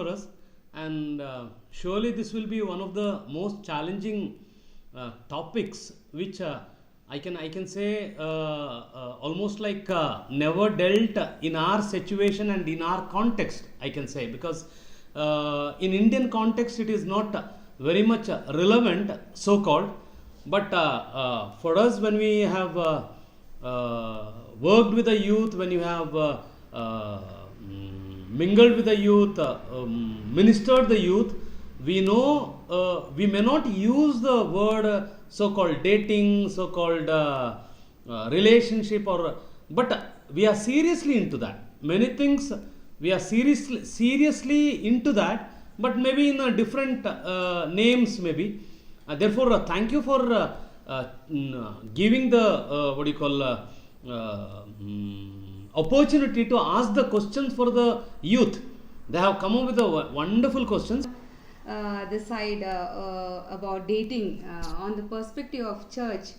for us, and surely this will be one of the most challenging topics which I can say almost like never dealt in our situation and in our context, I can say, because in Indian context it is not very much relevant, so called, but for us, when we have worked with the youth, when you have mingled with the youth, ministered the youth, we know we may not use the word so-called dating, so-called relationship, or but we are seriously into that. Many things we are seriously into that, but maybe in a different names, maybe. Therefore, thank you for giving the what do you call opportunity to ask the questions for the youth. They have come up with the wonderful questions. The side about dating on the perspective of church,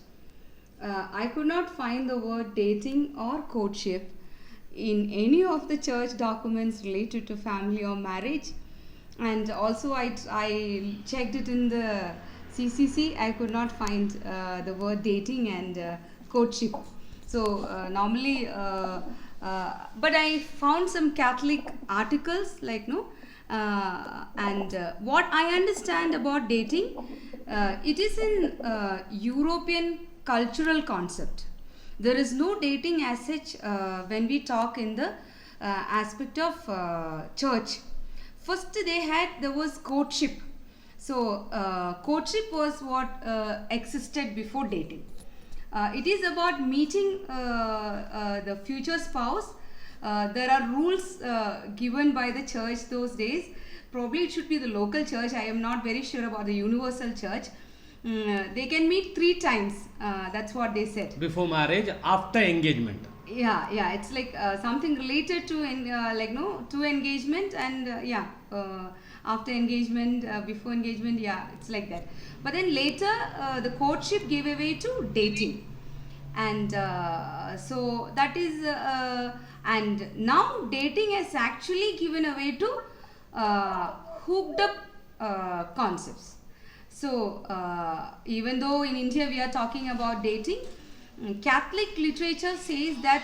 I could not find the word dating or courtship in any of the church documents related to family or marriage. And also, I checked it in the CCC. I could not find the word dating and courtship. So normally, but I found some Catholic articles like no. And what I understand about dating, it is an European cultural concept. There is no dating as such when we talk in the aspect of church. First, there was courtship. So, courtship was what existed before dating. It is about meeting the future spouse. There are rules given by the church those days. Probably it should be the local church. I am not very sure about the universal church. They can meet 3 times. That's what they said. Before marriage, after engagement. Yeah. It's like something related to to engagement and after engagement, before engagement. Yeah, it's like that. But then later, the courtship gave away to dating, and so that is. And now dating has actually given away to hooked up concepts. So even though in India we are talking about dating, Catholic literature says that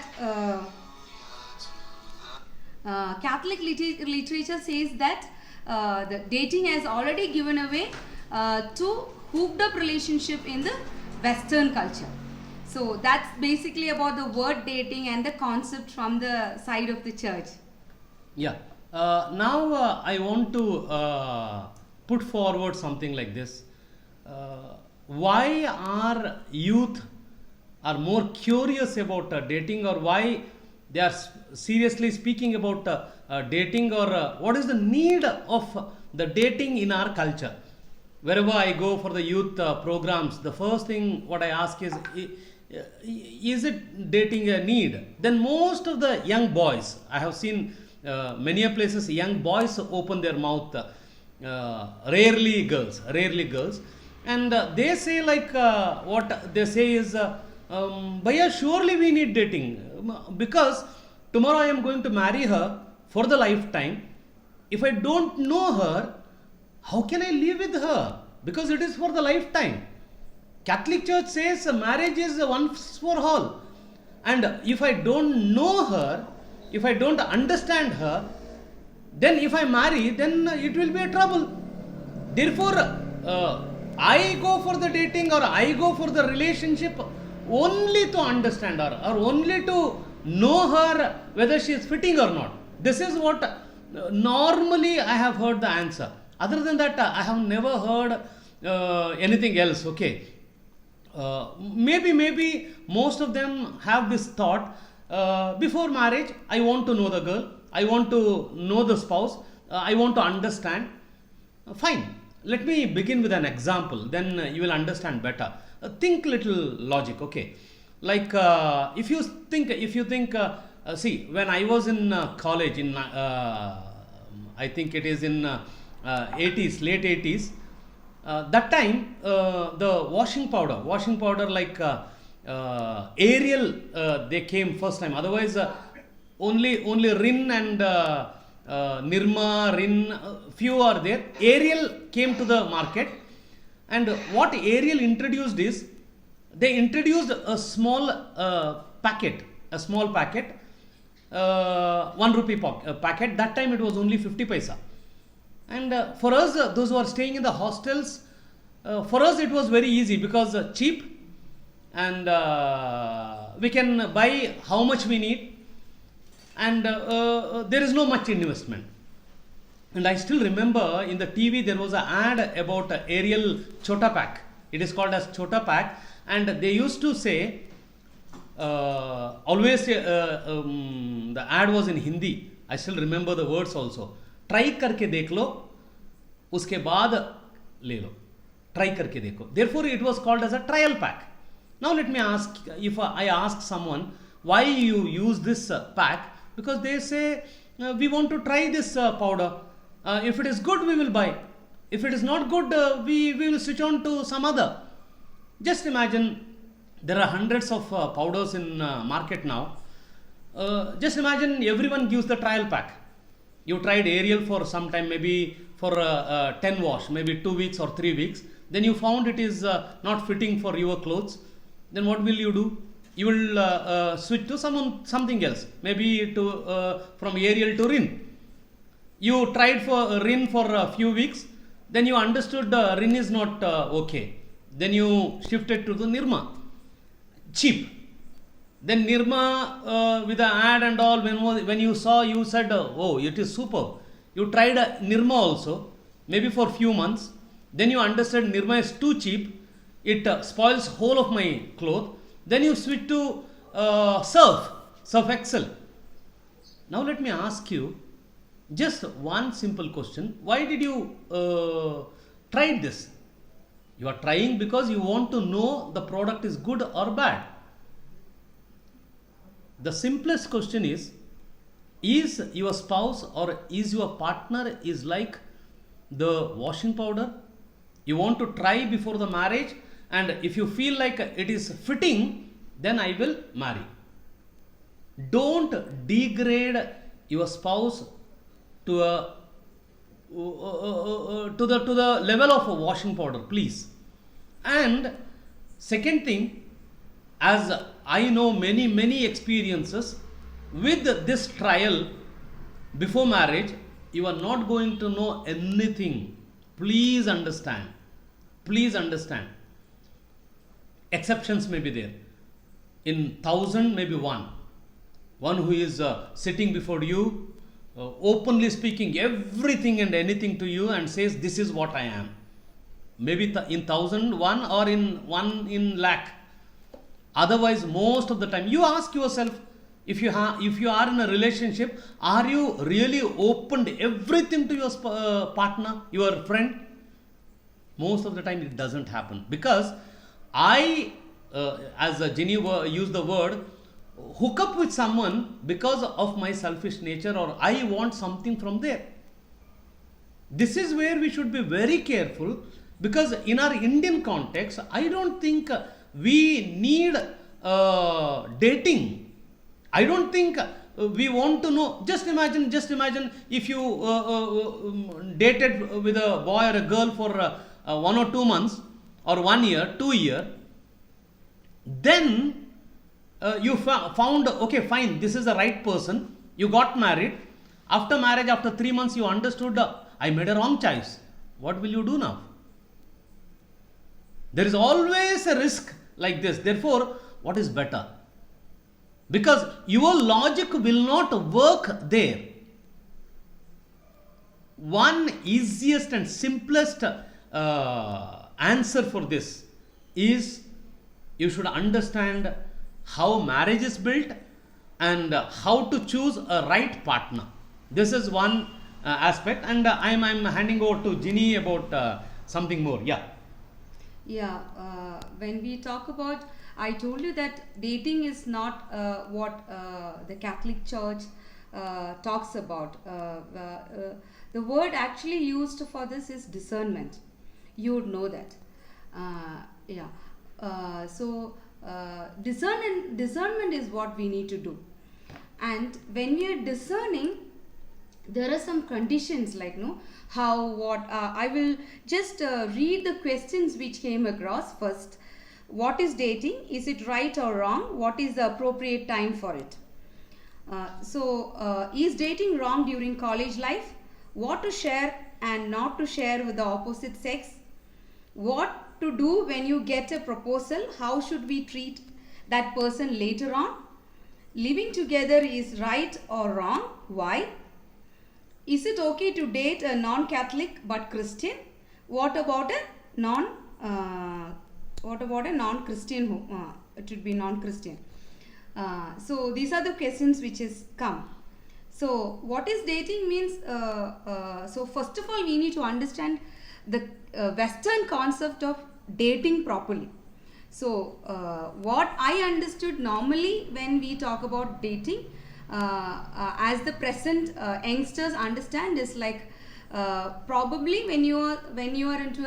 the dating has already given away to hooked up relationship in the Western culture. So that's basically about the word dating and the concept from the side of the church. Yeah. Now I want to put forward something like this. Why our youth are more curious about dating, or why they are seriously speaking about dating, or what is the need of the dating in our culture? Wherever I go for the youth programs, the first thing what I ask is it dating a need? Then most of the young boys, I have seen many a places, young boys open their mouth, rarely girls, and they say like what they say is, Bhaiya, surely we need dating, because tomorrow I am going to marry her for the lifetime. If I don't know her, how can I live with her? Because it is for the lifetime. Catholic Church says marriage is once for all. And if I don't know her, if I don't understand her, then if I marry, then it will be a trouble. Therefore, I go for the dating, or I go for the relationship only to understand her, or only to know her whether she is fitting or not. This is what normally I have heard the answer. Other than that, I have never heard anything else. Okay. Maybe most of them have this thought, before marriage I want to know the girl, I want to know the spouse, I want to understand. Fine, let me begin with an example, then you will understand better. Think little logic. Okay, like if you think see, when I was in college in I think it is in 80s, late 80s, that time the washing powder like Ariel, they came first time. Otherwise only Rin and Nirma, Rin, few are there. Ariel came to the market, and what Ariel introduced is, they introduced a small packet, a small packet, 1 rupee packet. That time it was only 50 paisa. And for us, those who are staying in the hostels, for us it was very easy because cheap, and we can buy how much we need, and there is no much investment. And I still remember in the TV there was an ad about Ariel Chota Pack. It is called as Chota Pack, and they used to say, always the ad was in Hindi. I still remember the words also. Try करके देख लो, उसके बाद ले लो. Try करके देखो. Therefore, it was called as a trial pack. Now let me ask, if I ask someone why you use this pack, because they say we want to try this powder. If it is good, we will buy. If it is not good, we will switch on to some other. Just imagine, there are hundreds of powders in market now. Just imagine everyone gives the trial pack. You tried Ariel for some time, maybe for 10 wash, maybe 2 weeks or 3 weeks. Then you found it is not fitting for your clothes. Then what will you do? You will switch to something else, maybe to from Ariel to Rin. You tried for Rin for a few weeks, then you understood Rin is not okay. Then you shifted to the Nirma, cheap. Then Nirma with the ad and all, when you saw, you said, oh, it is superb. You tried Nirma also, maybe for few months. Then you understood Nirma is too cheap. It spoils whole of my cloth. Then you switch to Surf Excel. Now let me ask you just one simple question. Why did you try this? You are trying because you want to know the product is good or bad. The simplest question is your spouse or is your partner is like the washing powder? You want to try before the marriage, and if you feel like it is fitting, then I will marry. Don't degrade your spouse to the level of a washing powder, please. And second thing, as I know many experiences with this trial before marriage, you are not going to know anything. Please understand. Please understand. Exceptions may be there. In 1,000, maybe one who is sitting before you, openly speaking everything and anything to you, and says, this is what I am. Maybe in 1,000, one, or in 1 in lakh. Otherwise, most of the time, you ask yourself, if you are in a relationship, are you really opened everything to your partner, your friend? Most of the time it doesn't happen, because I, as Ginny used the word, hook up with someone because of my selfish nature, or I want something from there. This is where we should be very careful, because in our Indian context, I don't think we need dating. I don't think we want to know. Just imagine if you dated with a boy or a girl for 1 or 2 months, or 1 year, 2 years, then you found, okay, fine, this is the right person. You got married. After marriage, after 3 months, you understood, I made a wrong choice. What will you do now? There is always a risk like this. Therefore, what is better? Because your logic will not work there. One easiest and simplest answer for this is, you should understand how marriage is built and how to choose a right partner. This is one aspect, and I'm handing over to Ginny about something more. When we talk about, I told you that dating is not what the Catholic Church talks about. The word actually used for this is discernment. You would know that. Discernment is what we need to do. And when we are discerning, there are some conditions like no how what I will just read the questions which came across first. What is dating? Is it right or wrong? What is the appropriate time for it? Is dating wrong during college life? What to share and not to share with the opposite sex? What to do when you get a proposal? How should we treat that person later on? Living together is right or wrong? Why? Is it okay to date a non-Catholic but Christian? What about a non? What about a non-Christian? It should be non-Christian. So these are the questions which is come. So what is dating means? So first of all, we need to understand the Western concept of dating properly. So what I understood normally when we talk about dating, as the present youngsters understand, is like probably when you are into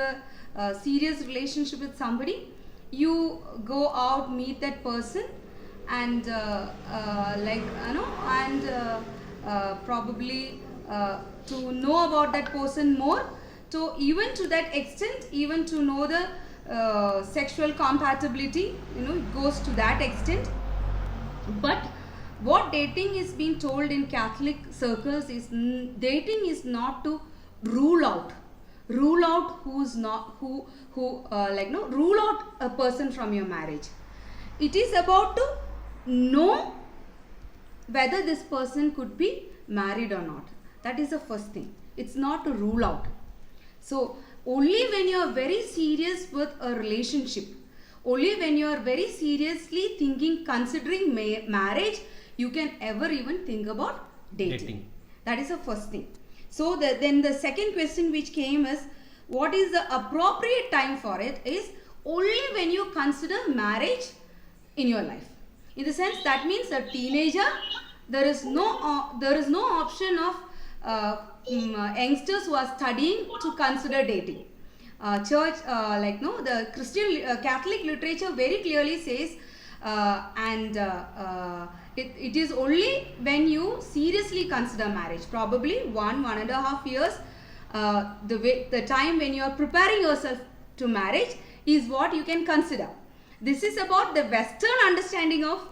a serious relationship with somebody, you go out, meet that person, and like you know, and probably to know about that person more. So even to that extent, even to know the sexual compatibility, you know, it goes to that extent. But what dating is being told in Catholic circles is dating is not to rule out who's not who like no rule out a person from your marriage. It is about to know whether this person could be married or not. That is the first thing. It's not to rule out. So only when you are very serious with a relationship, only when you are very seriously thinking, considering marriage, you can ever even think about dating. That is the first thing. So then the second question which came is, what is the appropriate time for it? Is only when you consider marriage in your life. In the sense, that means a teenager, there is no option of youngsters who are studying to consider dating. Church, like no, the Christian Catholic literature very clearly says, it is only when you seriously consider marriage, probably 1.5 years, the time when you are preparing yourself to marriage is what you can consider. This is about the Western understanding of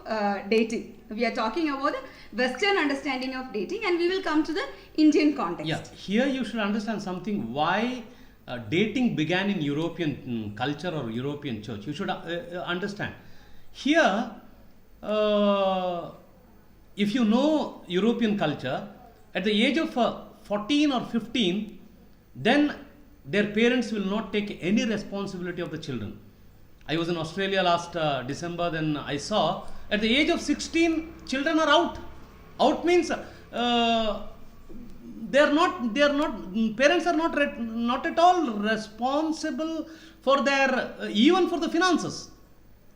dating. We are talking about the Western understanding of dating, and we will come to the Indian context. Yeah, here you should understand something, why dating began in European culture or European church. You should understand. Here, if you know European culture, at the age of 14 or 15, then their parents will not take any responsibility of the children. I was in Australia last December, then I saw at the age of 16, children are out. Out means parents are not at all responsible for their, even for the finances.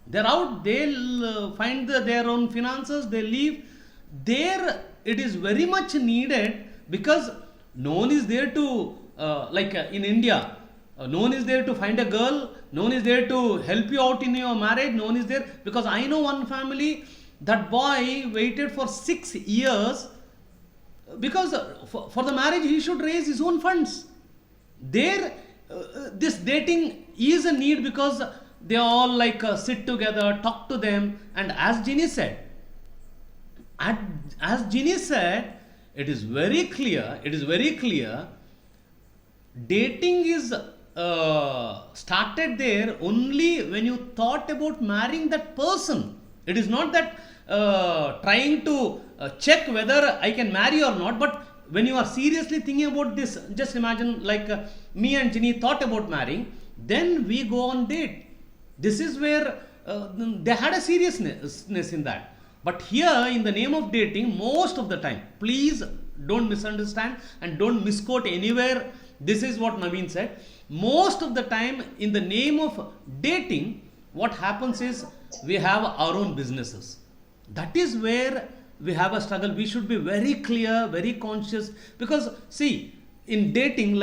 They're out, they'll find their own finances, they leave. There it is very much needed, because no one is there to, in India, no one is there to find a girl, no one is there to help you out in your marriage, no one is there, because I know one family, that boy waited for 6 years, because for the marriage he should raise his own funds. There, this dating is a need, because they all sit together, talk to them, and as Ginny said, it is very clear, dating is started there only when you thought about marrying that person. It is not that trying to check whether I can marry or not, but when you are seriously thinking about this, just imagine me and Ginny thought about marrying, then we go on date. This is where they had a seriousness in that. But here, in the name of dating, most of the time, please don't misunderstand and don't misquote anywhere. This is what Naveen said. Most of the time, in the name of dating, what happens is we have our own businesses. That is where we have a struggle. We should be very clear, very conscious, because see, in dating,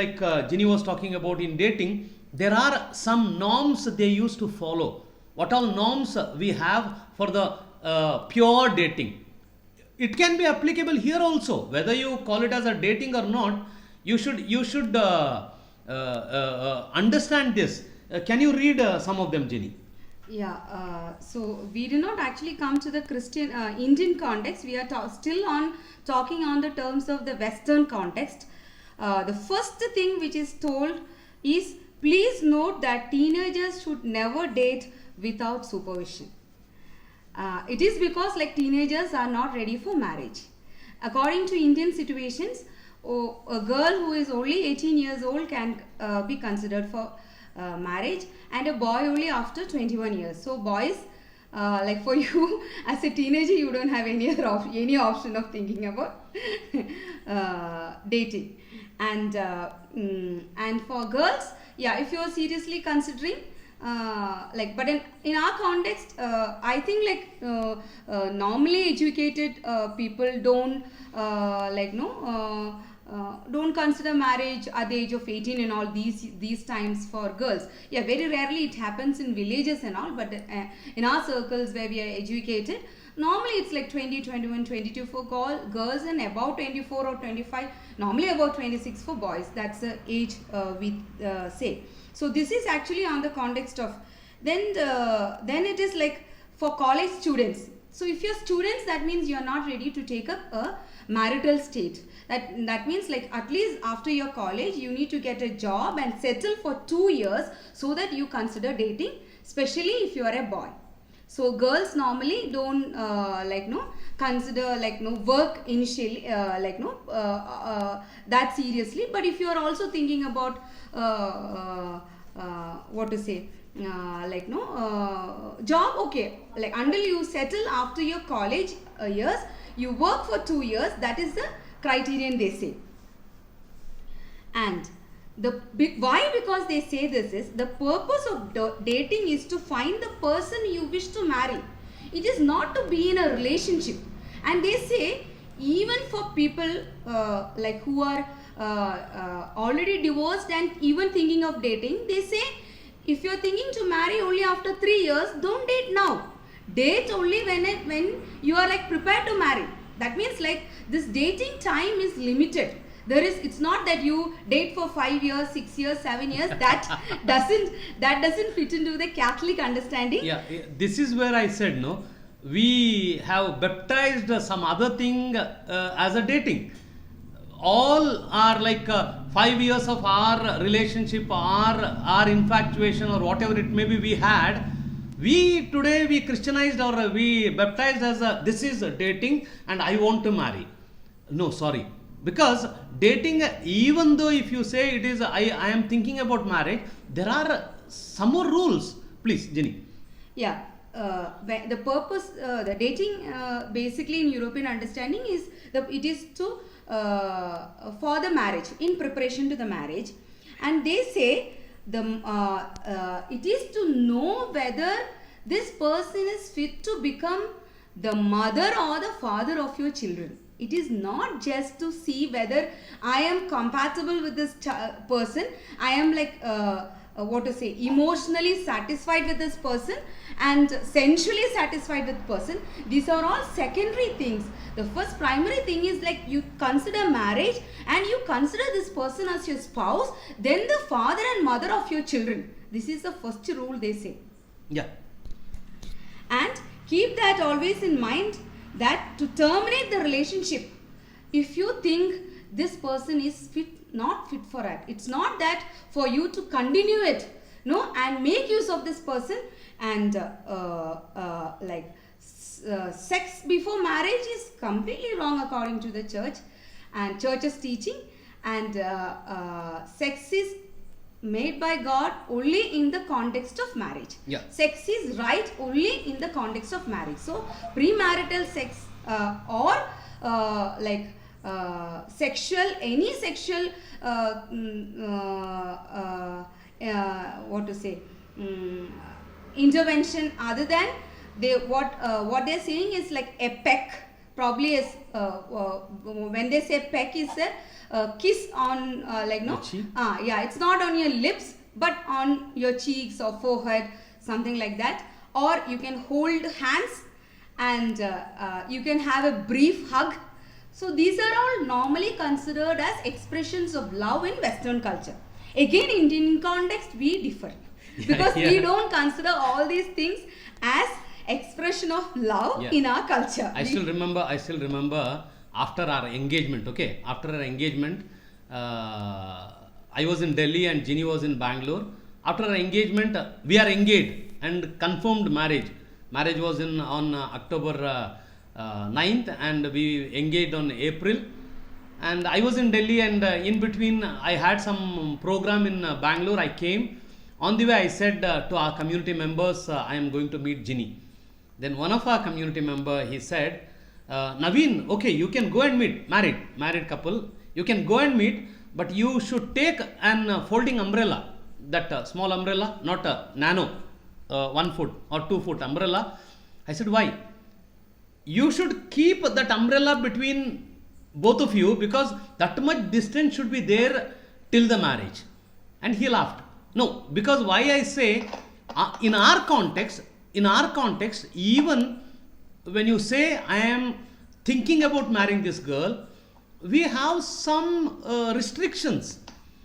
Ginny was talking about, in dating, there are some norms they used to follow. What all norms we have for the pure dating? it can be applicable here also, whether you call it as a dating or not. You should understand this. Can you read some of them, Jenny? Yeah, so we do not actually come to the Christian Indian context. We are still on talking on the terms of the Western context. The first thing which is told is, please note that teenagers should never date without supervision. It is because like teenagers are not ready for marriage. According to Indian situations, a girl who is only 18 years old can be considered for marriage, and a boy only after 21 years. So boys, like for you as a teenager, you don't have any other any option of thinking about dating. And for girls, yeah, if you are seriously considering, like, but in our context, I think like normally educated people don't don't consider marriage at the age of 18 and all these times for girls. Yeah, very rarely it happens in villages and all, but in our circles where we are educated, normally it's like 20, 21, 22 for girls, and about 24 or 25, normally about 26 for boys. That's the age we say. So this is actually on the context of, then it is like for college students. So if you're students, that means you're not ready to take up a marital state. That means like at least after your college, you need to get a job and settle for 2 years so that you consider dating, especially if you are a boy. So girls normally don't consider work initially that seriously. But if you are also thinking about job, okay, like until you settle after your college years, you work for 2 years. That is the criterion they say. And why? Because they say this is the purpose of dating is to find the person you wish to marry. It is not to be in a relationship. And they say even for people who are already divorced and even thinking of dating, they say if you are thinking to marry only after 3 years, don't date now. Date only when you are like prepared to marry. That means like this dating time is limited. It's not that you date for 5 years, 6 years, 7 years. That doesn't fit into the Catholic understanding. Yeah, this is where I said no. We have baptized some other thing as a dating. All are like 5 years of our relationship, our infatuation, or whatever it may be we had. We Christianized or we baptized as this is dating and I want to marry. No, sorry. Because dating, even though if you say it is I am thinking about marriage, there are some more rules. Please, Jenny. Yeah. The purpose, the dating basically in European understanding is it is to for the marriage, in preparation to the marriage. And they say it is to know whether this person is fit to become the mother or the father of your children. It is not just to see whether I am compatible with this person, I am like emotionally satisfied with this person and sensually satisfied with person. These are all secondary things. The first primary thing is like you consider marriage and you consider this person as your spouse, then the father and mother of your children. This is the first rule they say. Yeah. And keep that always in mind, that to terminate the relationship, if you think this person is not fit for it, it's not that for you to continue it, no, and make use of this person. And sex before marriage is completely wrong according to the church and church's teaching. And sex is made by God only in the context of marriage. Yeah. Sex is right only in the context of marriage. So premarital sex or any sexual intervention other than what they're saying is like a peck. Probably is when they say peck is a kiss on it's not on your lips but on your cheeks or forehead, something like that. Or you can hold hands and you can have a brief hug. So these are all normally considered as expressions of love in Western culture. Again, in Indian context, we differ because we Yeah. don't consider all these things as expression of love Yeah. in our culture. I still remember after our engagement, okay, after our engagement, I was in Delhi and Ginny was in Bangalore. After our engagement, we are engaged and confirmed marriage. Marriage was on October 9th and we engaged on April. And I was in Delhi and in between I had some program in Bangalore. I came. On the way I said to our community members, I am going to meet Ginny. Then one of our community member, he said, Naveen, okay, you can go and meet, married couple, you can go and meet, but you should take an folding umbrella, that small umbrella, not a nano, 1 foot or 2 foot umbrella. I said, why? You should keep that umbrella between both of you because that much distance should be there till the marriage. And he laughed. No, because why I say, in our context, even when you say I am thinking about marrying this girl, we have some restrictions.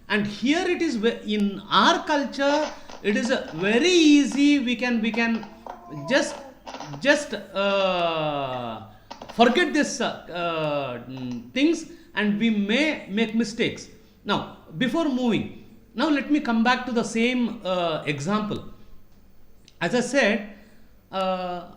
And here it is in our culture, it is very easy. We can just forget this things and we may make mistakes. Now, before moving, now let me come back to the same example. As I said,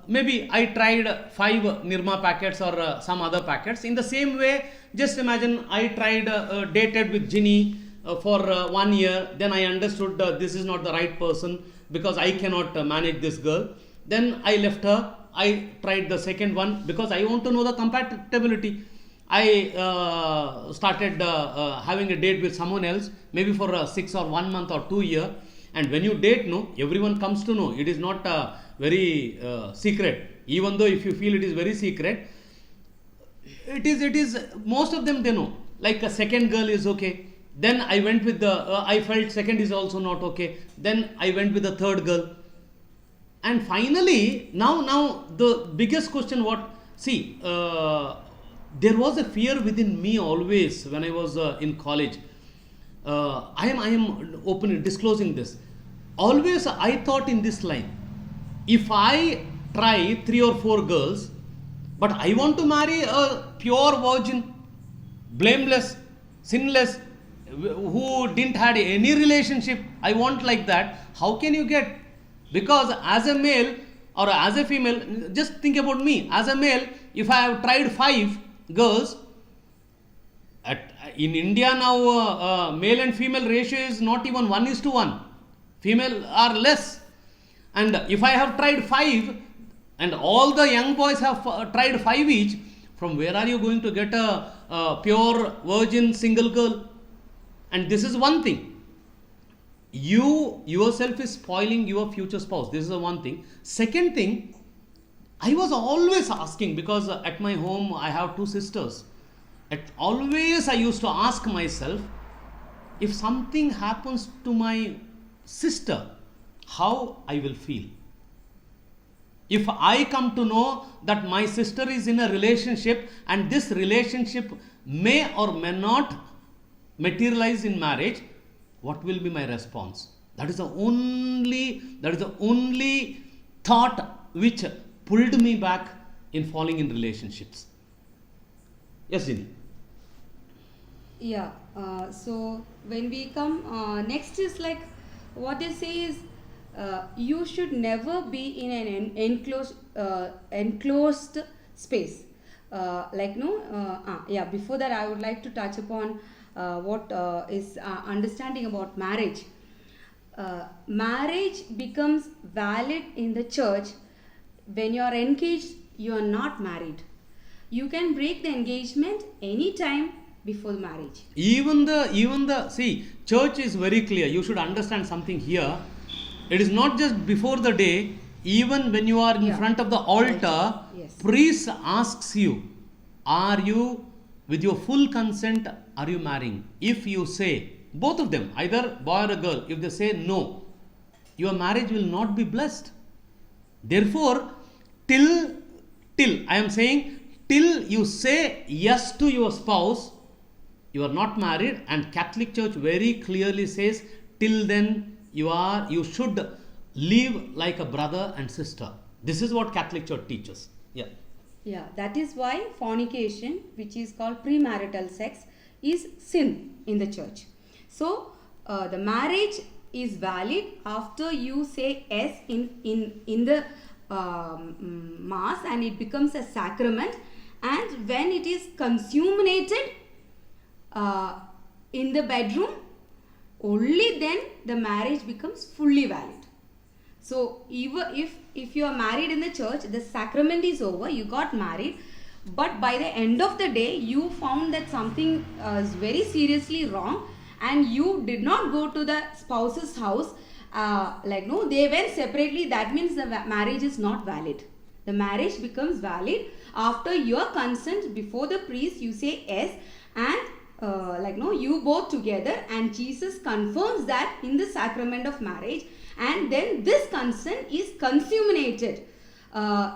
maybe I tried 5 Nirma packets or some other packets. In the same way, just imagine I tried dated with Ginny for 1 year. Then I understood this is not the right person because I cannot manage this girl. Then I left her. I tried the second one because I want to know the compatibility. I started having a date with someone else, maybe for 6 or 1 month or 2 year. And when you date, no, everyone comes to know. It is not very secret. Even though if you feel it is very secret, it is most of them they know. Like a second girl is okay. Then I went with I felt second is also not okay. Then I went with the third girl. And finally, now the biggest question there was a fear within me always when I was in college. I am open disclosing this. Always I thought in this line, if I try 3 or 4 girls, but I want to marry a pure virgin, blameless, sinless, who didn't had any relationship, I want like that, how can you get? Because as a male or as a female, just think about me, as a male, if I have tried 5 girls, in India now male and female ratio is not even 1:1. Female are less. And if I have tried 5 and all the young boys have tried 5 each, from where are you going to get a pure virgin single girl? And this is one thing. You yourself is spoiling your future spouse. This is the one thing. Second thing, I was always asking because at my home I have 2 sisters. Always I used to ask myself, if something happens to my sister, how I will feel? If I come to know that my sister is in a relationship and this relationship may or may not materialize in marriage, what will be my response? That is the only thought which pulled me back in falling in relationships. Yes, Ginny. Yeah, so when we come next is like what they say is you should never be in an enclosed space. Before that I would like to touch upon what is understanding about marriage. Marriage becomes valid in the church when you are engaged, you are not married. You can break the engagement anytime before the marriage. Even the see, church is very clear. You should understand something here. It is not just before the day. Even when you are in front of the altar, yes. Priest asks you, are you with your full consent? Are you marrying? If you say, both of them, either boy or a girl, if they say no, your marriage will not be blessed. Therefore, till till, I am saying, till you say yes to your spouse, you are not married, and Catholic Church very clearly says till then you should live like a brother and sister. This is what Catholic Church teaches. Yeah. Yeah, that is why fornication, which is called premarital sex, is sin in the church. So, the marriage is valid after you say yes in the mass, and it becomes a sacrament, and when it is consummated in the bedroom, only then the marriage becomes fully valid. So even if you are married in the church, the sacrament is over, you got married, but by the end of the day you found that something is very seriously wrong, and you did not go to the spouse's house, no, they went separately, that means the marriage is not valid. The marriage becomes valid after your consent before the priest, you say yes, and you both together, and Jesus confirms that in the sacrament of marriage, and then this consent is consummated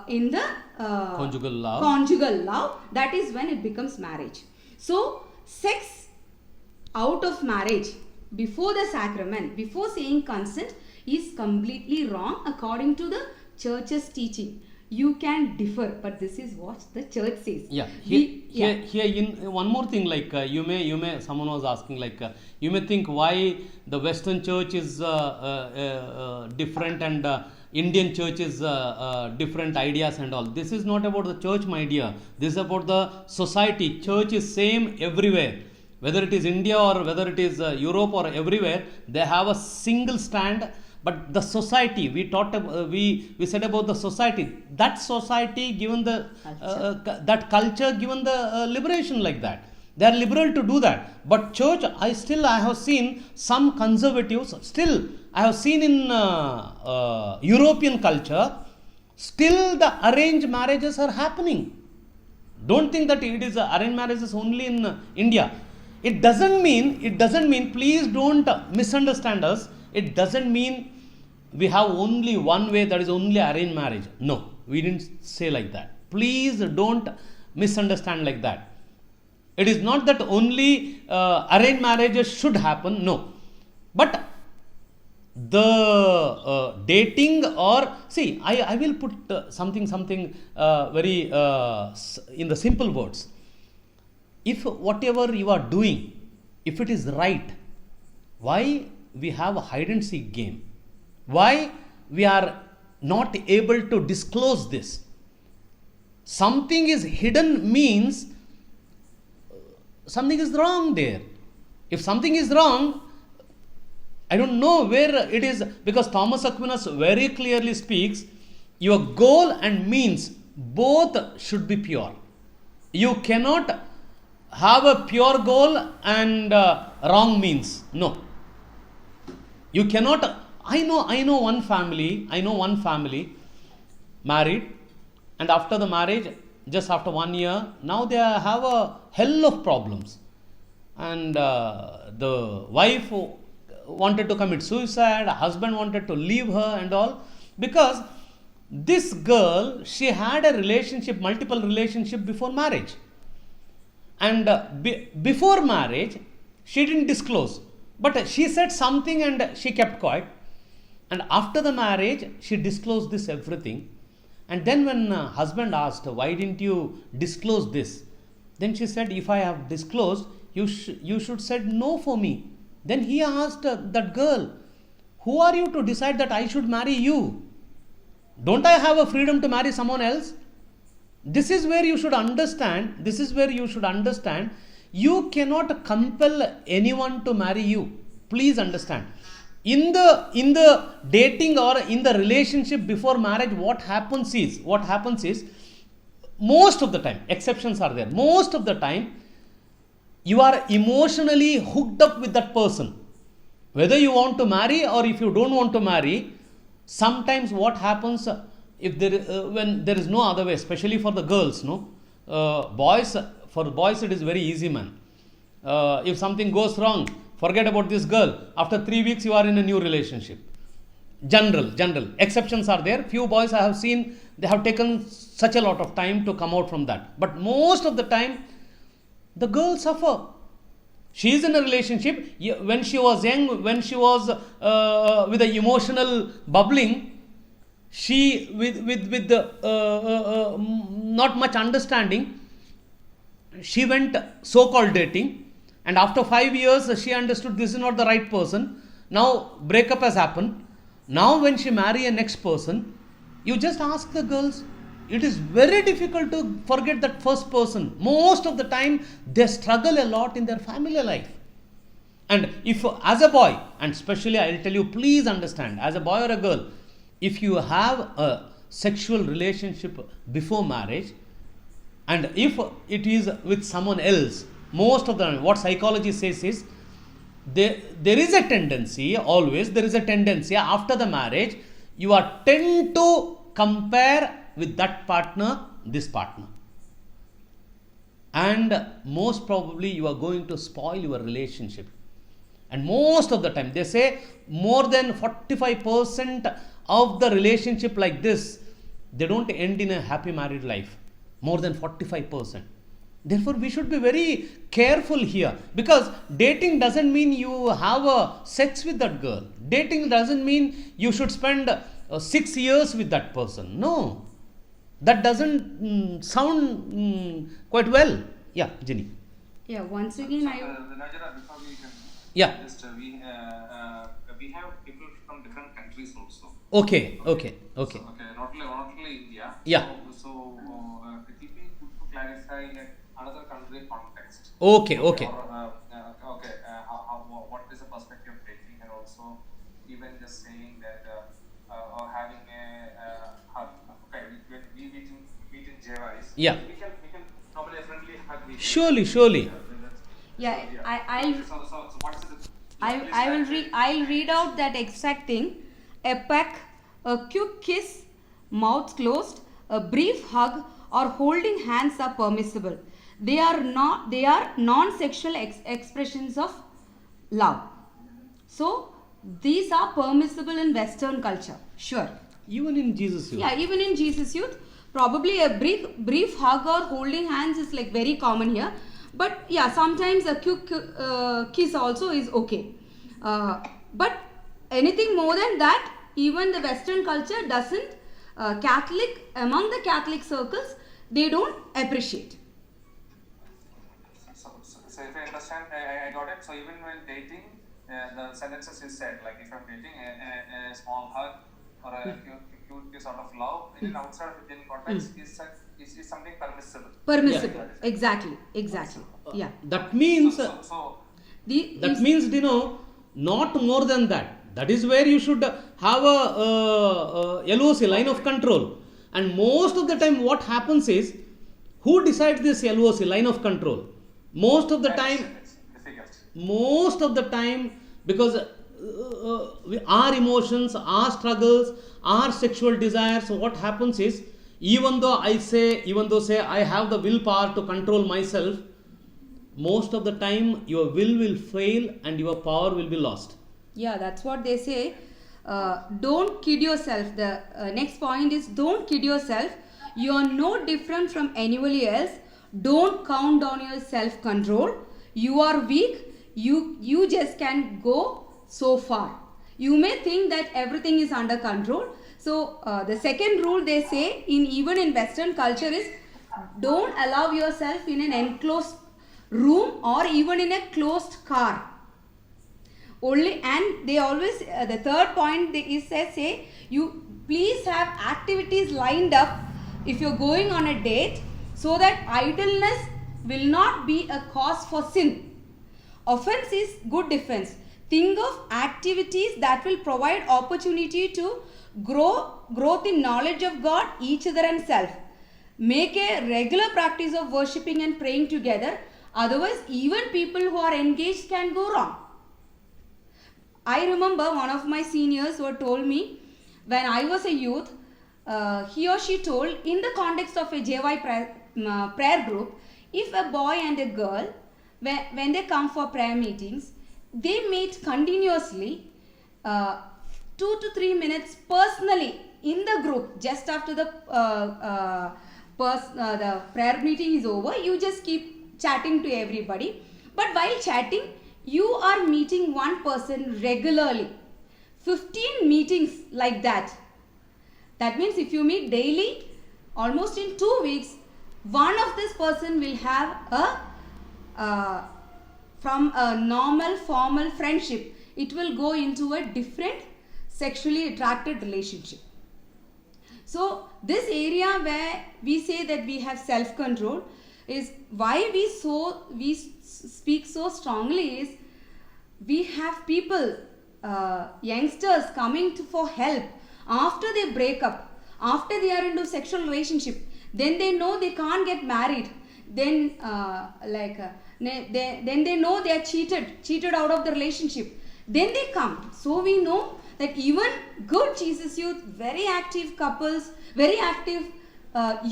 in the conjugal love. That is when it becomes marriage. So sex out of marriage before the sacrament, before saying consent, is completely wrong according to the church's teaching. You can differ, but this is what the church says. Yeah. Here in one more thing, like you may someone was asking, like you may think why the Western church is different and Indian church is different ideas and all. This is not about the church, my dear. This is about the society. Church is same everywhere. Whether it is India or whether it is Europe or everywhere, they have a single stand. But the society, we said about the society. That society given the that culture given the liberation like that. They are liberal to do that. But church, I have seen some conservatives. Still, I have seen in European culture, still the arranged marriages are happening. Don't think that it is arranged marriages only in India. It doesn't mean, please don't misunderstand us. It doesn't mean we have only one way, that is only arranged marriage. No, we didn't say like that. Please don't misunderstand like that. It is not that only arranged marriages should happen. No. But the dating, or see, I will put something very in the simple words. If whatever you are doing, if it is right, why we have a hide and seek game? Why we are not able to disclose this? Something is hidden means something is wrong there. If something is wrong, I don't know where it is, because Thomas Aquinas very clearly speaks, your goal and means both should be pure. You cannot have a pure goal and wrong means. No. You cannot. I know one family married, and after the marriage, just after 1 year, now they have a hell of problems, and the wife wanted to commit suicide, husband wanted to leave her and all, because this girl, she had a multiple relationship before marriage, and before marriage she didn't disclose, but she said something and she kept quiet. And after the marriage, she disclosed this everything. And then when husband asked, why didn't you disclose this? Then she said, if I have disclosed, you should said no for me. Then he asked that girl, who are you to decide that I should marry you? Don't I have a freedom to marry someone else? This is where you should understand. You cannot compel anyone to marry you. Please understand. In the dating or in the relationship before marriage, what happens is, most of the time, exceptions are there, most of the time, you are emotionally hooked up with that person. Whether you want to marry or if you don't want to marry, sometimes what happens, if when there is no other way, especially for the girls, for boys it is very easy, man. If something goes wrong, forget about this girl. After 3 weeks, you are in a new relationship. General exceptions are there. Few boys I have seen, they have taken such a lot of time to come out from that, but most of the time the girls suffer. She is in a relationship. When she was young, when she was with the emotional bubbling, she with the not much understanding, she went so-called dating, and after 5 years she understood this is not the right person. Now breakup has happened. Now when she marry a next person, you just ask the girls, it is very difficult to forget that first person. Most of the time they struggle a lot in their family life. And if as a boy, and especially I'll tell you, please understand, as a boy or a girl, if you have a sexual relationship before marriage, and if it is with someone else, most of the time what psychology says is, there is a tendency, always there is a tendency after the marriage, you are tend to compare with that partner, this partner, and most probably you are going to spoil your relationship. And most of the time they say more than 45% of the relationship like this, they don't end in a happy married life. More than 45%. Therefore we should be very careful here, because dating doesn't mean you have a sex with that girl. Dating doesn't mean you should spend 6 years with that person. No, that doesn't sound quite well. Yeah, Ginny. Yeah, once again Rajara, before we can Yeah. just we have people from different countries also. Okay. So, okay, not only India. Yeah. So it will be good to clarify another country context. Okay. Or, what is the perspective of dating, and also even just saying that or having a hug. Okay, when we meet in JYs, Yeah. we can normally a friendly hug. Surely. Yeah, So what is it? I'll read out that exact thing. A peck, a quick kiss, mouth closed, a brief hug, or holding hands are permissible. They are non-sexual expressions of love. So these are permissible in Western culture. Sure. Even in Jesus' youth. Yeah, even in Jesus youth, probably a brief hug or holding hands is like very common here. But yeah, sometimes a quick kiss also is okay. But anything more than that, even the Western culture doesn't, among the Catholic circles, they don't appreciate. So if I understand, I got it. So even when dating, the sentences is said, like if I'm dating a small hug or a cute kiss out of love, in an outside of Indian context, is something permissible. Permissible. Yeah. Exactly. Yeah. That means So that means, not more than that. That is where you should have a LOC, line of control. And most of the time what happens is, who decides this LOC, line of control? Most of the time, it's difficult. most of the time, because our emotions, our struggles, our sexual desires, what happens is, even though say I have the willpower to control myself, most of the time your will fail and your power will be lost. Yeah, that's what they say. Don't kid yourself. The next point is, don't kid yourself. You are no different from anybody else. Don't count down your self-control. You are weak. You just can't go so far. You may think that everything is under control. So the second rule they say, even in Western culture, is don't allow yourself in an enclosed room or even in a closed car. Only, and they always the third point is say you please have activities lined up if you're going on a date, so that idleness will not be a cause for sin. Offense is good defense. Think of activities that will provide opportunity to growth in knowledge of God, each other and self. Make a regular practice of worshipping and praying together. Otherwise, even people who are engaged can go wrong. I remember one of my seniors who told me, when I was a youth, he or she told, in the context of a JY prayer group, if a boy and a girl, when they come for prayer meetings, they meet continuously 2 2 to 3 minutes personally in the group just after the prayer meeting is over. You just keep chatting to everybody, but while chatting you are meeting one person regularly. 15 meetings like that. That means if you meet daily, almost in 2 weeks, one of this person will have a from a normal formal friendship, it will go into a different sexually attracted relationship. So this area where we say that we have self-control is why we speak so strongly is we have people, youngsters coming for help after they break up, after they are into sexual relationship, then they know they can't get married, then then they know they are cheated out of the relationship, then they come. So we know that even good Jesus youth, very active couples, very active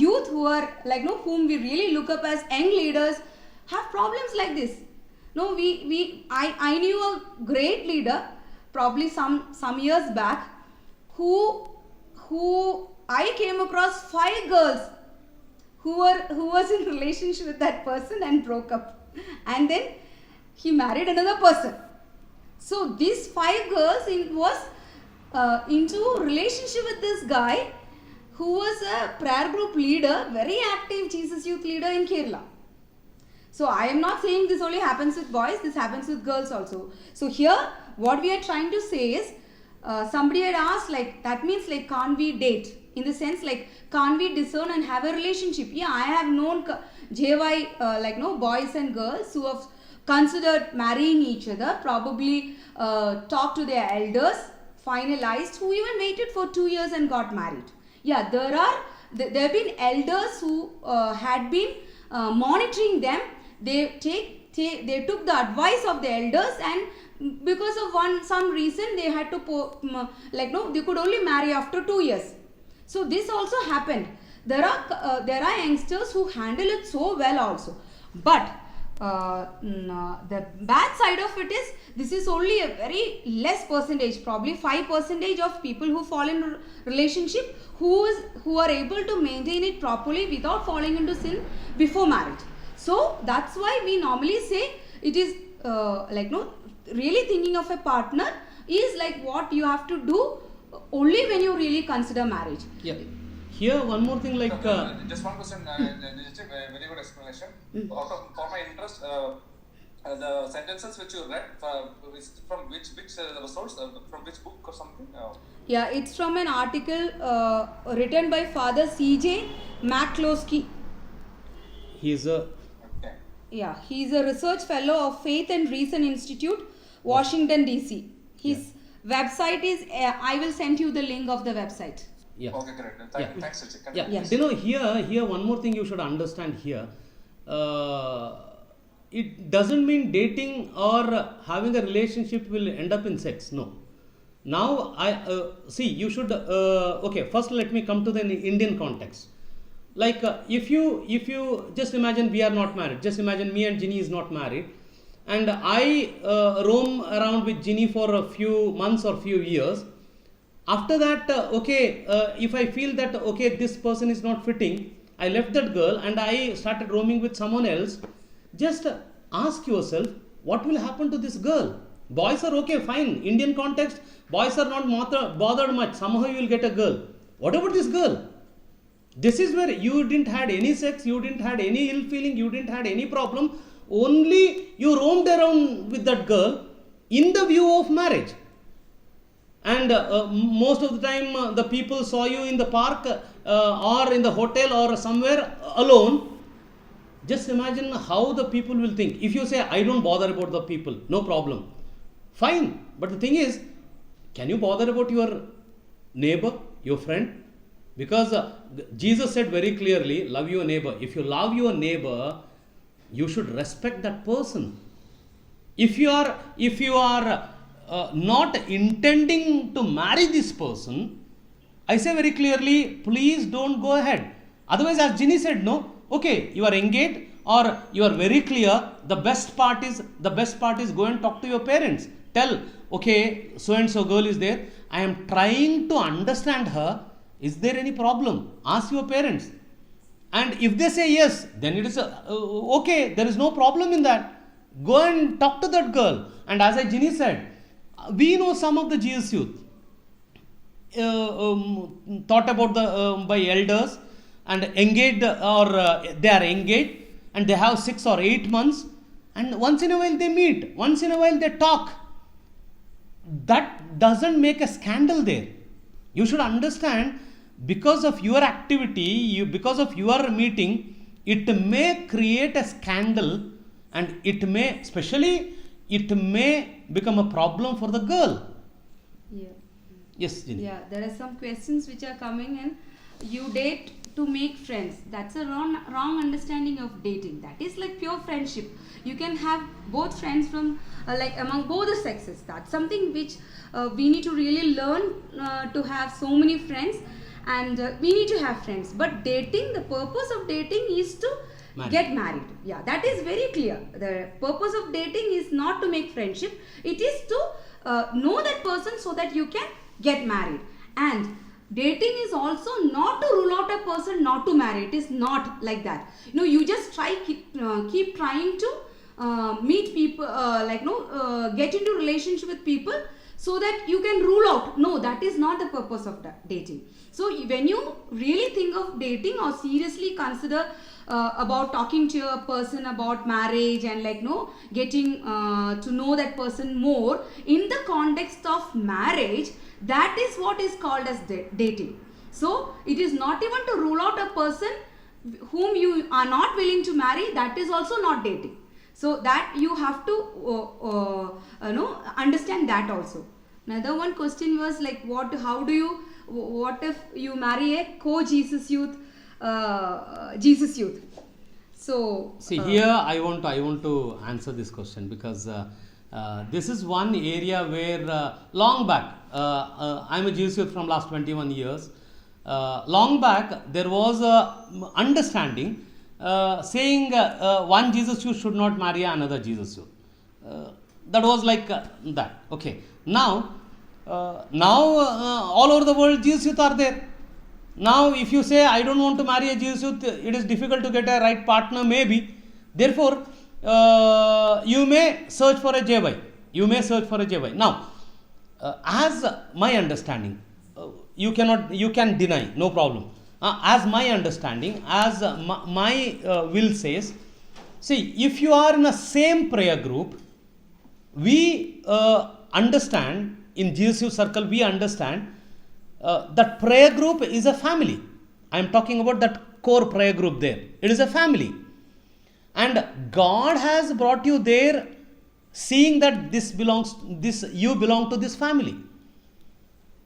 youth who are whom we really look up as young leaders, have problems like this. No, I knew a great leader probably some years back who I came across 5 girls who was in relationship with that person and broke up, and then he married another person. So these 5 girls was into relationship with this guy who was a prayer group leader, very active Jesus youth leader in Kerala. So I am not saying this only happens with boys, this happens with girls also. So here what we are trying to say is, somebody had asked that means can't we date? In the sense can't we discern and have a relationship? Yeah, I have known JY boys and girls who have considered marrying each other, probably talked to their elders, finalized, who even waited for 2 years and got married. Yeah, there have been elders who had been monitoring them. They took the advice of the elders, and because of some reason they had to they could only marry after 2 years. So this also happened. There are youngsters who handle it so well also, but the bad side of it is this is only a very less percentage, probably 5% of people who fall in relationship who are able to maintain it properly without falling into sin before marriage. So that's why we normally say it is really thinking of a partner is what you have to do only when you really consider marriage. Yeah. Here one more thing just one question, just a very good explanation. For my interest, the sentences which you read, from which source, from which book or something? Yeah, it's from an article written by Father C.J. McCloskey. He's a he's a research fellow of Faith and Reason Institute, Washington DC. His website is I will send you the link of the website. Yeah. Okay, great. Thanks, Ruchi. Yeah. Yes. Here one more thing you should understand here. It doesn't mean dating or having a relationship will end up in sex. No. Now see, you should okay, first let me come to the Indian context. If you just imagine we are not married, just imagine me and Ginny is not married, and I roam around with Ginny for a few months or few years. After that, if I feel that this person is not fitting, I left that girl and I started roaming with someone else. Just ask yourself, what will happen to this girl? Boys are okay, fine. Indian context, boys are not bothered much. Somehow you will get a girl. What about this girl? This is where you didn't had any sex, you didn't had any ill feeling, you didn't had any problem. Only you roamed around with that girl in the view of marriage. And most of the time the people saw you in the park or in the hotel or somewhere alone. Just imagine how the people will think. If you say, I don't bother about the people, no problem. Fine. But the thing is, can you bother about your neighbor, your friend? Because Jesus said very clearly, love your neighbor. If you love your neighbor, you should respect that person. If you are not intending to marry this person, I say very clearly, please don't go ahead. Otherwise, as Ginny said, no, okay, you are engaged or you are very clear, the best part is go and talk to your parents. tell, okay, so and so girl is there. I am trying to understand her. Is there any problem? Ask your parents. And if they say yes, then it is okay, there is no problem in that. Go and talk to that girl. And as Ginny said, we know some of the Jesus youth thought about the by elders and engaged, or they are engaged and they have 6 or 8 months, and once in a while they meet, once in a while they talk. That doesn't make a scandal there. You should understand, because of your activity, because of your meeting, it may create a scandal, and it may, especially, it may become a problem for the girl. Yeah. Yes, Ginny. Yeah, there are some questions which are coming in. You date to make friends. That's a wrong understanding of dating. That is like pure friendship. You can have both friends from like among both the sexes. That's something which we need to really learn to have so many friends, and we need to have friends. But dating, the purpose of dating is to get married. Yeah, that is very clear. The purpose of dating is not to make friendship. It is to know that person so that you can get married. And dating is also not to rule out a person not to marry. It is not like that. You just keep trying to meet people, get into relationship with people so that you can rule out. No, that is not the purpose of dating. So when you really think of dating or seriously consider about talking to a person about marriage and getting to know that person more in the context of marriage, that is what is called as dating. So it is not even to rule out a person whom you are not willing to marry. That is also not dating. So that you have to understand that also. Another one question was like, what if you marry a co-Jesus youth, Jesus youth? So see, here I want to answer this question, because this is one area where long back, I'm a Jesus youth from last 21 years. Long back there was a understanding saying one Jesus youth should not marry another Jesus youth. That was like that. Okay. Now all over the world Jesus youth are there. Now if you say I don't want to marry a Jesus youth, it is difficult to get a right partner maybe. Therefore you may search for a JY. Now as my understanding, you can deny, no problem. As my understanding, as my will says, see, if you are in a same prayer group, we understand, in GSU circle we understand that prayer group is a family. I am talking about that core prayer group there. It is a family. And God has brought you there seeing that you belong to this family.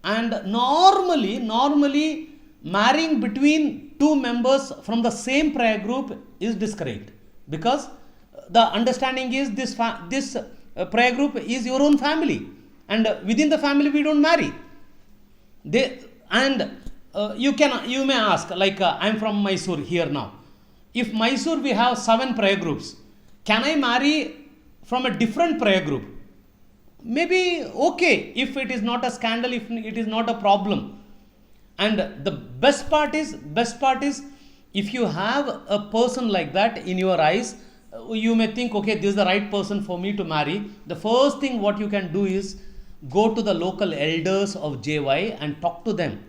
And normally marrying between two members from the same prayer group is discouraged, because the understanding is this prayer group is your own family, and within the family we don't marry. You may ask, like I am from Mysore here now. If Mysore we have 7 prayer groups, can I marry from a different prayer group? Maybe okay, if it is not a scandal, if it is not a problem. And the best part is if you have a person like that in your eyes, you may think, okay, this is the right person for me to marry. The first thing what you can do is go to the local elders of JY and talk to them.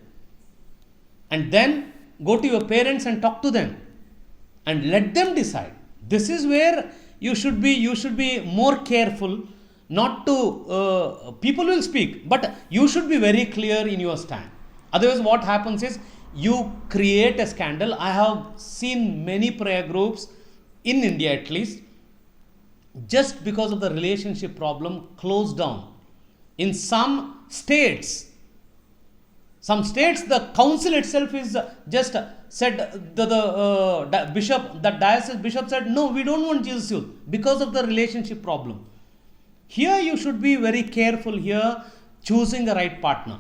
And then go to your parents and talk to them. And let them decide. This is where you should be more careful not to, people will speak, but you should be very clear in your stand. Otherwise what happens is you create a scandal. I have seen many prayer groups in India at least, just because of the relationship problem, closed down. In some states the council itself is just said, the bishop, the diocese bishop said, no, we don't want Jesus youth because of the relationship problem. Here you should be very careful here, choosing the right partner.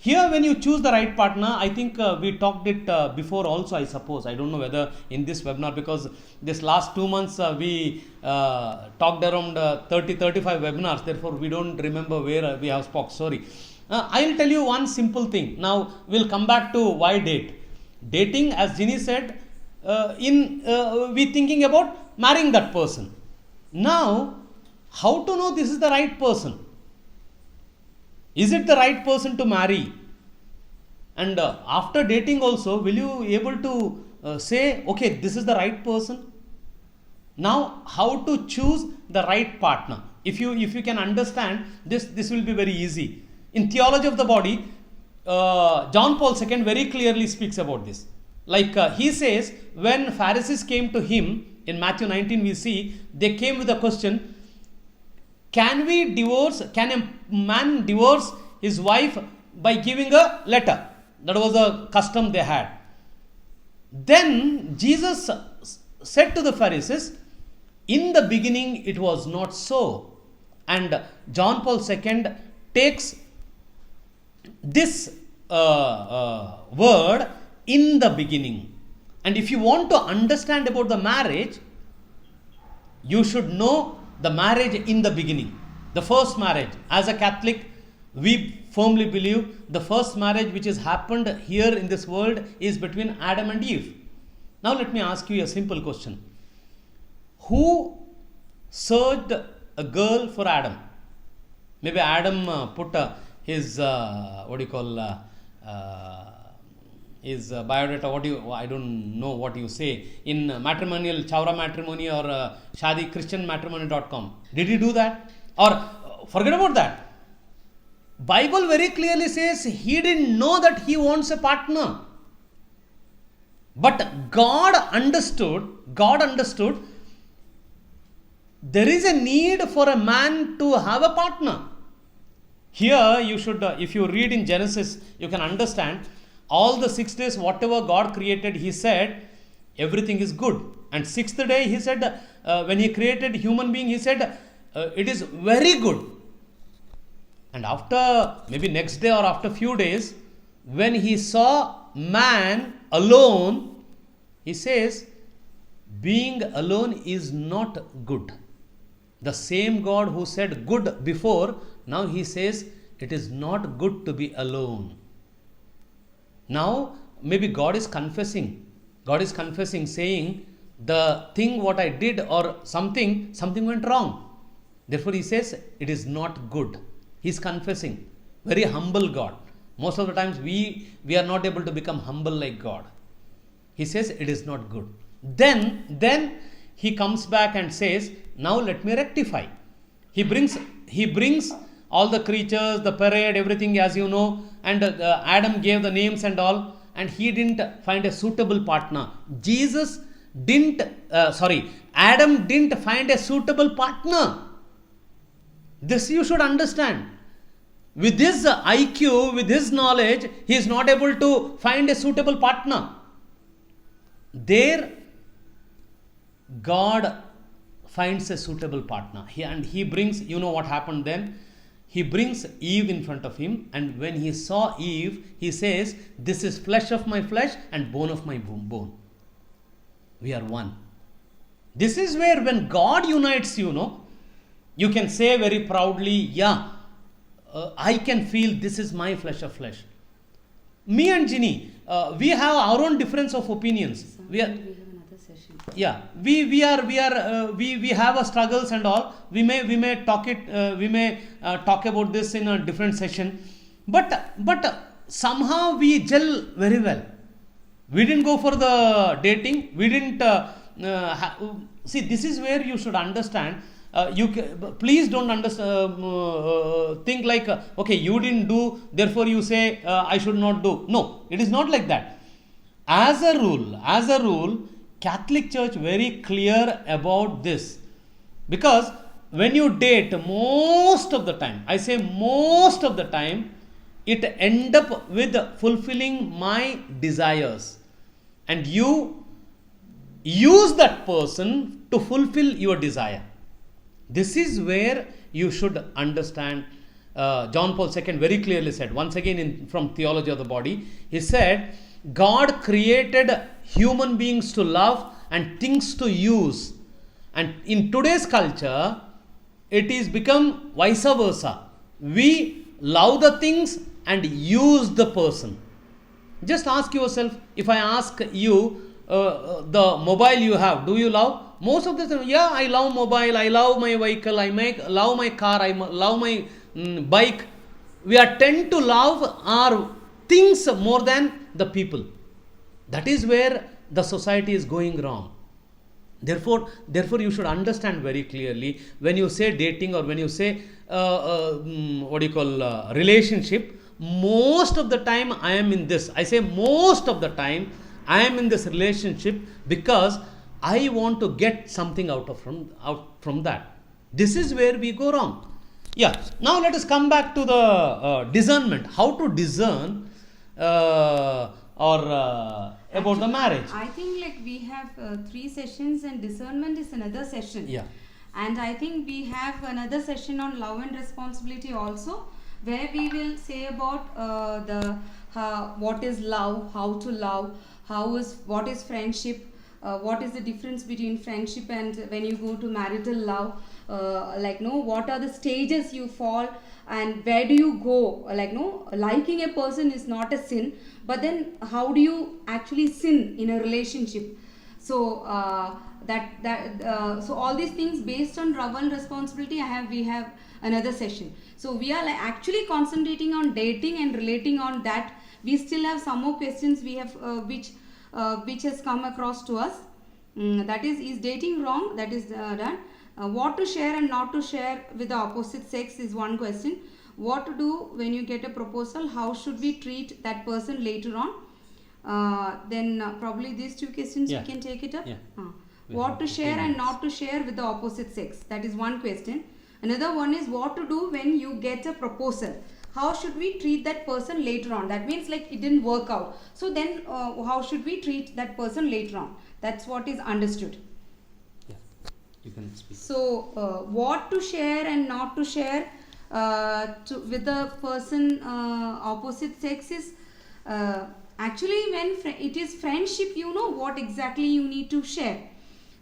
Here, when you choose the right partner, I think we talked it before also, I suppose. I don't know whether in this webinar, because this last 2 months we talked around 35 webinars. Therefore, we don't remember where we have spoke. Sorry. I'll tell you one simple thing. Now, we'll come back to why date. Dating, as Ginny said, we thinking about marrying that person. Now, how to know this is the right person? Is it the right person to marry? And after dating also, will you able to say, okay, this is the right person? Now, how to choose the right partner? If you can understand this will be very easy. In Theology of the Body, John Paul II very clearly speaks about this. Like he says, when Pharisees came to him, in Matthew 19 we see, they came with a question, can a man divorce his wife by giving a letter? That was a custom they had. Then Jesus said to the Pharisees, in the beginning it was not so. And John Paul II takes this word, in the beginning. And if you want to understand about the marriage, you should know the marriage in the beginning. The first marriage. As a Catholic, we firmly believe the first marriage which has happened here in this world is between Adam and Eve. Now let me ask you a simple question. Who searched a girl for Adam? Maybe Adam put his his biodata, I don't know what you say, in matrimonial, Chawra Matrimony or Shadi Christian Matrimony.com. Did he do that? Or forget about that. Bible very clearly says he didn't know that he wants a partner. But God understood there is a need for a man to have a partner. Here you should, if you read in Genesis, you can understand all the 6 days, whatever God created, he said, everything is good. And 6th day, he said, when he created human being, he said, it is very good. And after, maybe next day or after few days, when he saw man alone, he says, being alone is not good. The same God who said good before, now he says, it is not good to be alone. Now, maybe God is confessing, saying, the thing what I did or something went wrong. Therefore, he says, it is not good. He is confessing. Very humble God. Most of the times, we are not able to become humble like God. He says, it is not good. Then he comes back and says, now let me rectify. He brings all the creatures, the parade, everything, as you know, and Adam gave the names and all, and he didn't find a suitable partner. Adam didn't find a suitable partner. This you should understand. With his IQ, with his knowledge, he is not able to find a suitable partner. There, God finds a suitable partner. He brings, you know what happened then? He brings Eve in front of him, and when he saw Eve, he says, this is flesh of my flesh and bone of my bone. We are one. This is where when God unites you, you can say very proudly, I can feel this is my flesh of flesh. Me and Ginny, we have our own difference of opinions. We have another session. Yeah, we have a struggles and all. We may talk about this in a different session. But somehow we gel very well. We didn't go for the dating. We didn't see. This is where you should understand. Please don't think like, okay, you didn't do, therefore you say, I should not do. No, it is not like that. As a rule, Catholic Church very clear about this. Because when you date, most of the time, it end up with fulfilling my desires. And you use that person to fulfill your desire. This is where you should understand John Paul II very clearly said, once again from Theology of the Body, he said, God created human beings to love and things to use. And in today's culture, it is become vice versa. We love the things and use the person. Just ask yourself, if I ask you, the mobile you have, do you love? Most of the time, yeah, I love mobile, I love my vehicle, love my car, I love my bike. We are tend to love our things more than the people. That is where the society is going wrong. Therefore, you should understand very clearly, when you say dating or when you say relationship, most of the time I am in this. I say most of the time I am in this relationship because I want to get something out from that. This is where we go wrong. Yeah. Now let us come back to the discernment. How to discern about the marriage. I think like we have 3 sessions and discernment is another session. Yeah. And I think we have another session on love and responsibility also, where we will say about what is love, how to love, what is friendship, what is the difference between friendship and when you go to marital love, what are the stages you fall and where do you go, liking a person is not a sin, but then how do you actually sin in a relationship? So so all these things based on love and responsibility, we have another session. So we are actually concentrating on dating and relating on that. We still have some more questions we have which has come across to us. That is dating wrong? That is done. What to share and not to share with the opposite sex is one question. What to do when you get a proposal? How should we treat that person later on? Then probably these 2 questions we can take it up. Yeah. What to share and not to share with the opposite sex? That is one question. Another one is what to do when you get a proposal. How should we treat that person later on? That means like it didn't work out. So then how should we treat that person later on? That's what is understood. Yeah, you can speak. So what to share and not to share with the person opposite sex is actually when it is friendship, you know what exactly you need to share.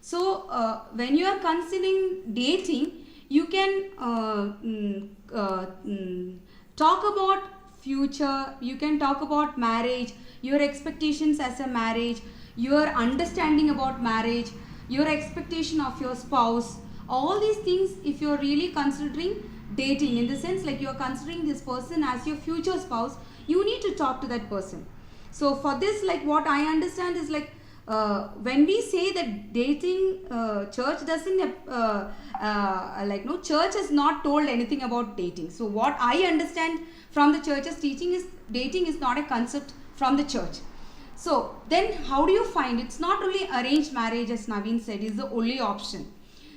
So when you are considering dating, you can talk about future, you can talk about marriage, your expectations as a marriage, your understanding about marriage, your expectation of your spouse, all these things. If you're really considering dating, in the sense like you're considering this person as your future spouse, you need to talk to that person. So for this, like what I understand is like when we say that dating, church doesn't church has not told anything about dating. So what I understand from the church's teaching is dating is not a concept from the church. So then how do you find? It's not only arranged marriage, as Naveen said, is the only option.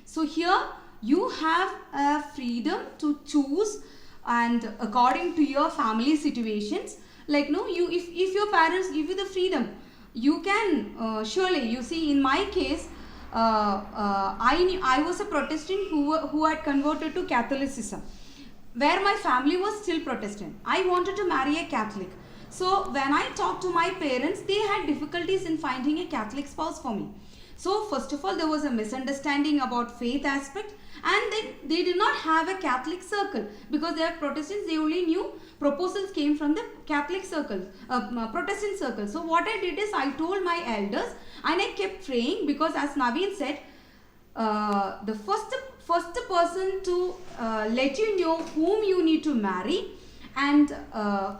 So here you have a freedom to choose, and according to your family situations, if your parents give you the freedom, you can surely, you see, in my case, I was a Protestant who had converted to Catholicism, where my family was still Protestant. I wanted to marry a Catholic. So when I talked to my parents, they had difficulties in finding a Catholic spouse for me. So first of all, there was a misunderstanding about faith aspect, and then they did not have a Catholic circle because they are Protestants. They only knew proposals came from the Catholic circle, Protestant circle. So what I did is I told my elders and I kept praying, because as Naveen said, the first person to let you know whom you need to marry, and the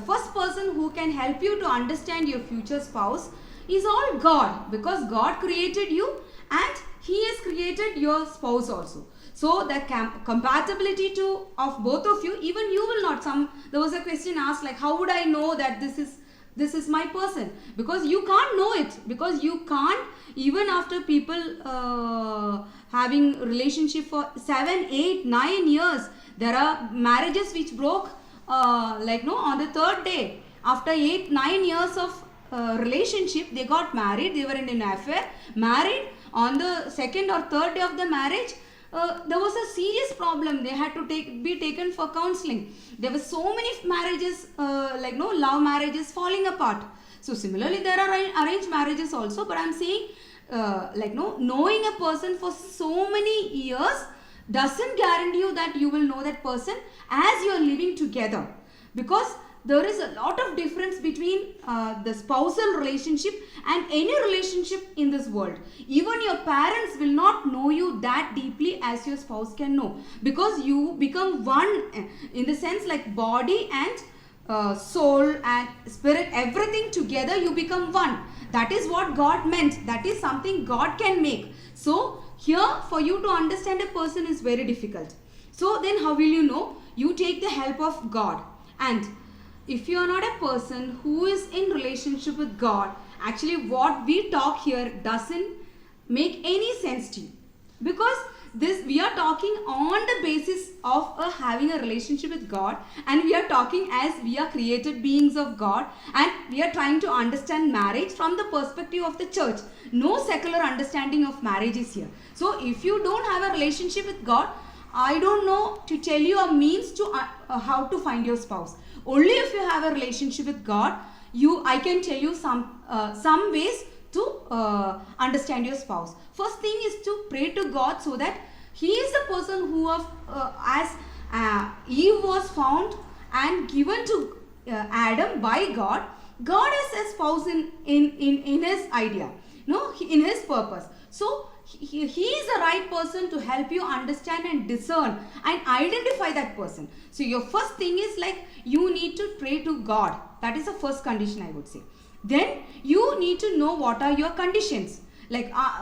first person who can help you to understand your future spouse is all God, because God created you and He has created your spouse also. So the compatibility of both of you, even you will not. There was a question asked like, how would I know that this is my person? Because you can't know it, because you can't, even after people having relationship for 7, 8, 9 years, there are marriages which broke on the 3rd day. After 8, 9 years of relationship, they got married. They were in an affair, married. On the 2nd or 3rd day of the marriage, there was a serious problem. They had to be taken for counseling. There were so many marriages, love marriages falling apart. So similarly, there are arranged marriages also. But I'm saying, knowing a person for so many years doesn't guarantee you that you will know that person as you are living together, because there is a lot of difference between the spousal relationship and any relationship in this world. Even your parents will not know you that deeply as your spouse can know, because you become one in the sense like body and soul and spirit, everything together you become one. That is what God meant. That is something God can make. So here for you to understand a person is very difficult. So then how will you know? You take the help of God. And if you are not a person who is in relationship with God, actually what we talk here doesn't make any sense to you, because this we are talking on the basis of having a relationship with God, and we are talking as we are created beings of God, and we are trying to understand marriage from the perspective of the church. No secular understanding of marriage is here. So if you don't have a relationship with God, I don't know to tell you a means to how to find your spouse. Only if you have a relationship with God, I can tell you some ways to understand your spouse. First thing is to pray to God, so that He is the person who as Eve was found and given to Adam by God. God is a spouse in His idea, in His purpose. So he is the right person to help you understand and discern and identify that person. So your first thing is you need to pray to God. That is the first condition, I would say. Then you need to know what are your conditions.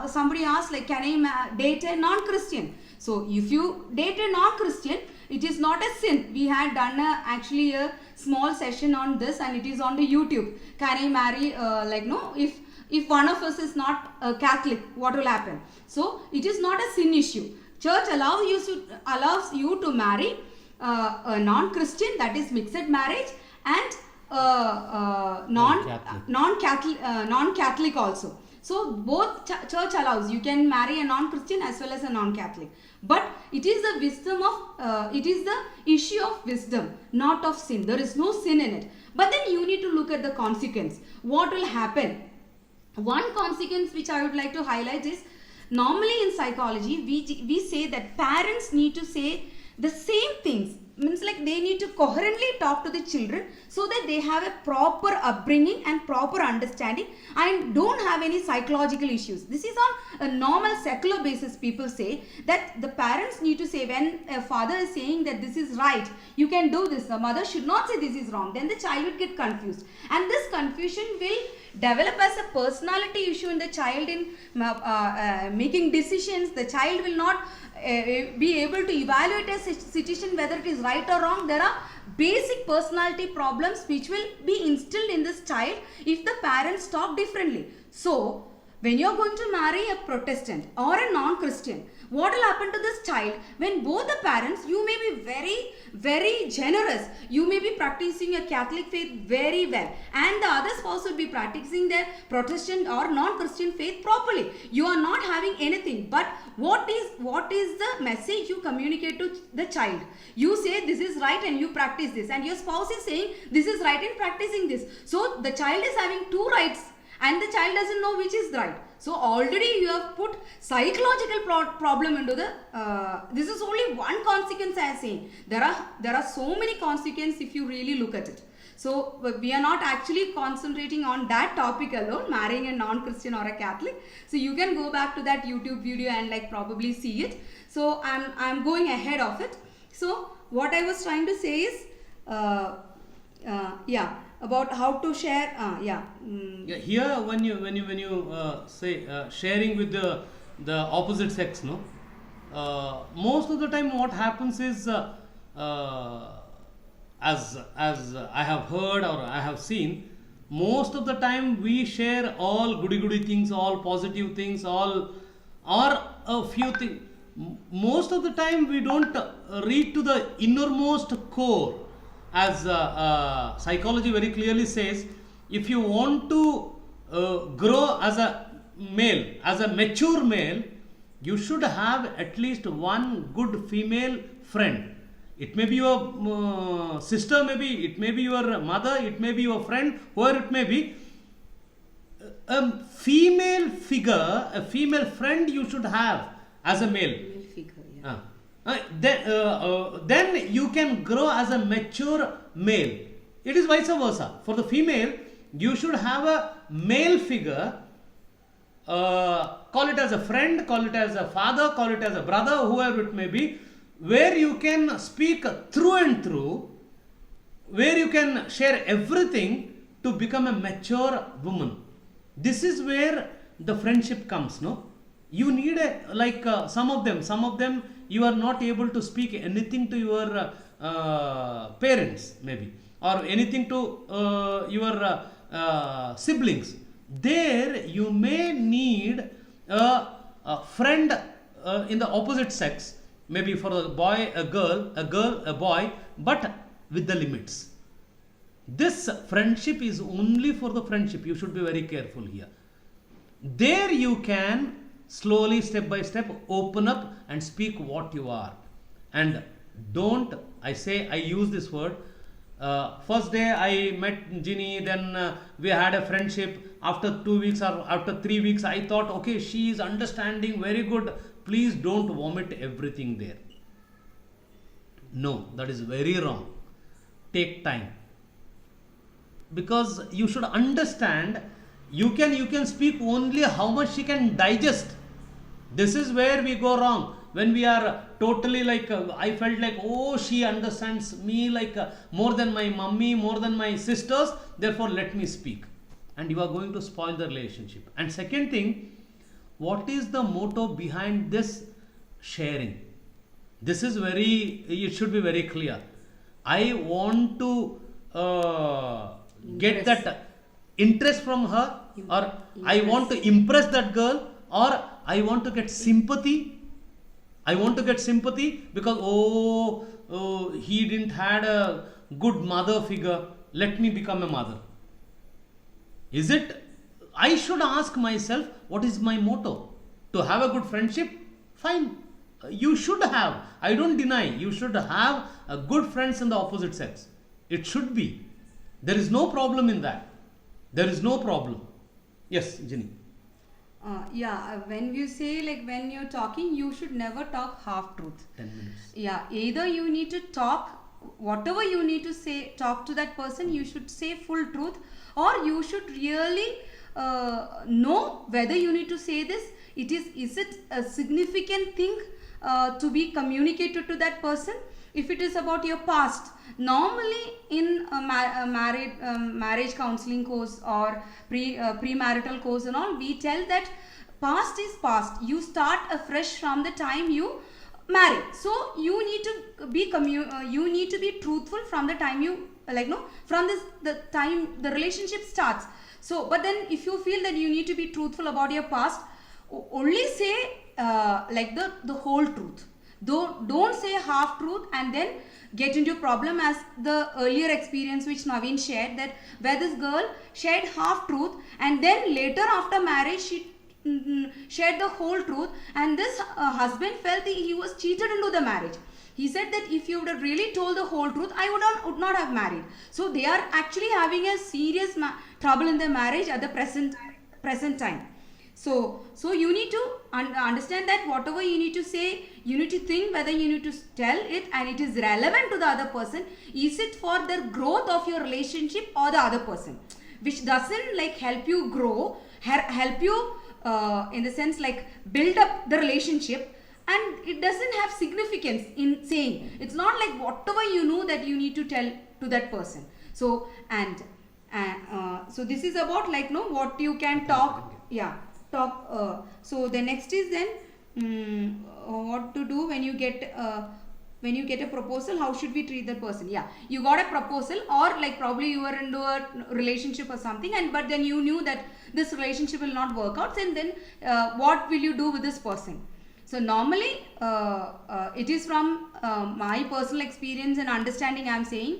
Somebody asked, can I date a non-Christian? So if you date a non-Christian, it is not a sin. We had done actually a small session on this, and it is on the YouTube. Can I marry if one of us is not a Catholic, what will happen? So it is not a sin issue. Church allows you to marry a non-Christian, that is mixed marriage, and non-Catholic also. So both church allows. You can marry a non-Christian as well as a non-Catholic. But it is the wisdom of, it is the issue of wisdom, not of sin. There is no sin in it. But then you need to look at the consequence. What will happen? One consequence which I would like to highlight is, normally in psychology, we say that parents need to say the same things. Means they need to coherently talk to the children, so that they have a proper upbringing and proper understanding and don't have any psychological issues. This is on a normal secular basis. People say that the parents need to say, when a father is saying that this is right, you can do this, the mother should not say this is wrong, then the child will get confused, and this confusion will develop as a personality issue in the child in making decisions. The child will not be able to evaluate a situation whether it is right or wrong. There are basic personality problems which will be instilled in this child if the parents talk differently. So when you are going to marry a Protestant or a non-Christian, what will happen to this child? When both the parents, you may be very, very generous. You may be practicing a Catholic faith very well, and the other spouse will be practicing their Protestant or non-Christian faith properly. You are not having anything. But what is the message you communicate to the child? You say this is right and you practice this, and your spouse is saying this is right and practicing this. So the child is having two rights, and the child doesn't know which is right. So already you have put psychological problem into the, this is only one consequence I am saying. There are so many consequences if you really look at it. So we are not actually concentrating on that topic alone, marrying a non-Christian or a Catholic. So you can go back to that YouTube video and probably see it. So I'm going ahead of it. So what I was trying to say is, about how to share. Here, when you say sharing with the opposite sex, most of the time what happens is, as I have heard or I have seen, most of the time we share all goody things, all positive things, all or a few things. Most of the time we don't read to the innermost core. As psychology very clearly says, if you want to grow as a male, as a mature male, you should have at least one good female friend. It may be your sister, maybe it may be your mother, it may be your friend, whoever it may be. A female figure, a female friend you should have as a male. Male figure, yeah. Then you can grow as a mature male. It is vice versa. For the female, you should have a male figure. Call it as a friend, call it as a father, call it as a brother, whoever it may be, where you can speak through and through, where you can share everything to become a mature woman. This is where the friendship comes, no? You need some of them you are not able to speak anything to your parents, maybe, or anything to your siblings. There you may need a friend in the opposite sex, maybe for a boy, a girl, a boy, but with the limits. This friendship is only for the friendship. You should be very careful here. There you can slowly, step by step, open up and speak what you are. And don't, I use this word. First day I met Ginny, then we had a friendship. After 2 weeks or after 3 weeks, I thought, okay, she is understanding very good. Please don't vomit everything there. No, that is very wrong. Take time. Because you should understand, you can speak only how much she can digest. This is where we go wrong. When we are totally I felt like, oh, she understands me more than my mummy, more than my sisters, therefore let me speak. And you are going to spoil the relationship. And second thing, what is the motto behind this sharing? This is it should be very clear. I want to get that interest from her, or I want to impress that girl, or I want to get sympathy. I want to get sympathy because he didn't had a good mother figure. Let me become a mother. Is it? I should ask myself, what is my motto? To have a good friendship? Fine. You should have. I don't deny. You should have a good friends in the opposite sex. It should be. There is no problem in that. There is no problem. Yes, Ginny. When you say when you're talking, you should never talk half truth. 10 minutes. Yeah, either you need to talk whatever you need to say, talk to that person, you should say full truth, or you should really know whether you need to say this. Is it a significant thing to be communicated to that person? If it is about your past, normally in a marriage counseling course or premarital course and all, we tell that past is past. You start afresh from the time you marry. So you need to be you need to be truthful from the time you from the time the relationship starts. So, but then if you feel that you need to be truthful about your past, only say the whole truth. Don't say half truth and then get into a problem, as the earlier experience which Naveen shared, that where this girl shared half truth and then later after marriage she shared the whole truth, and this husband felt that he was cheated into the marriage. He said that if you would have really told the whole truth, I would not have married. So they are actually having a serious trouble in their marriage at the present time. So you need to understand that whatever you need to say, you need to think whether you need to tell it and it is relevant to the other person. Is it for the growth of your relationship or the other person, which doesn't help you grow, help you in the sense build up the relationship, and it doesn't have significance in saying. It's not like whatever you know that you need to tell to that person. So so this is about what you can talk. So the next is then what to do when you get a proposal. How should we treat that person? You got a proposal, or probably you were into a relationship or something, but then you knew that this relationship will not work out, and then what will you do with this person? So normally it is from my personal experience and understanding I am saying.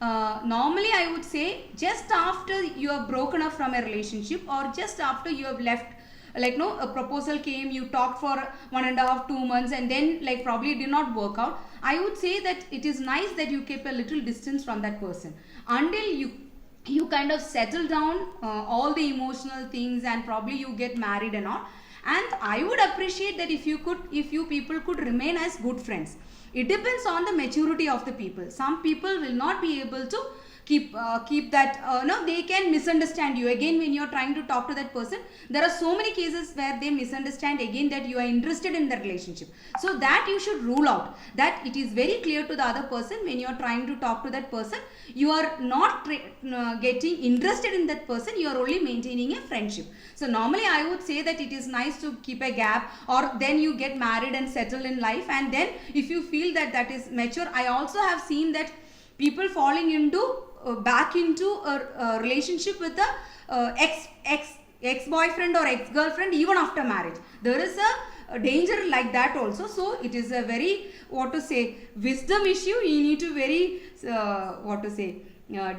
Normally I would say just after you have broken up from a relationship, or just after you have left like no, a proposal came, you talked for 1.5 2 months, and then like probably it did not work out, I would say that it is nice that you keep a little distance from that person until you kind of settle down all the emotional things, and probably you get married and all. And I would appreciate that if you people could remain as good friends. It depends on the maturity of the people. Some people will not be able to keep that, no, they can misunderstand you again when you are trying to talk to that person. There are so many cases where they misunderstand again that you are interested in the relationship. So that you should rule out, that it is very clear to the other person when you are trying to talk to that person, you are not getting interested in that person, you are only maintaining a friendship. So normally I would say that it is nice to keep a gap, or then you get married and settle in life, and then if you feel that that is mature. I also have seen that people falling into back into a relationship with the ex-boyfriend or ex-girlfriend even after marriage. There is a danger like that also. So it is a very, what to say, wisdom issue. You need to very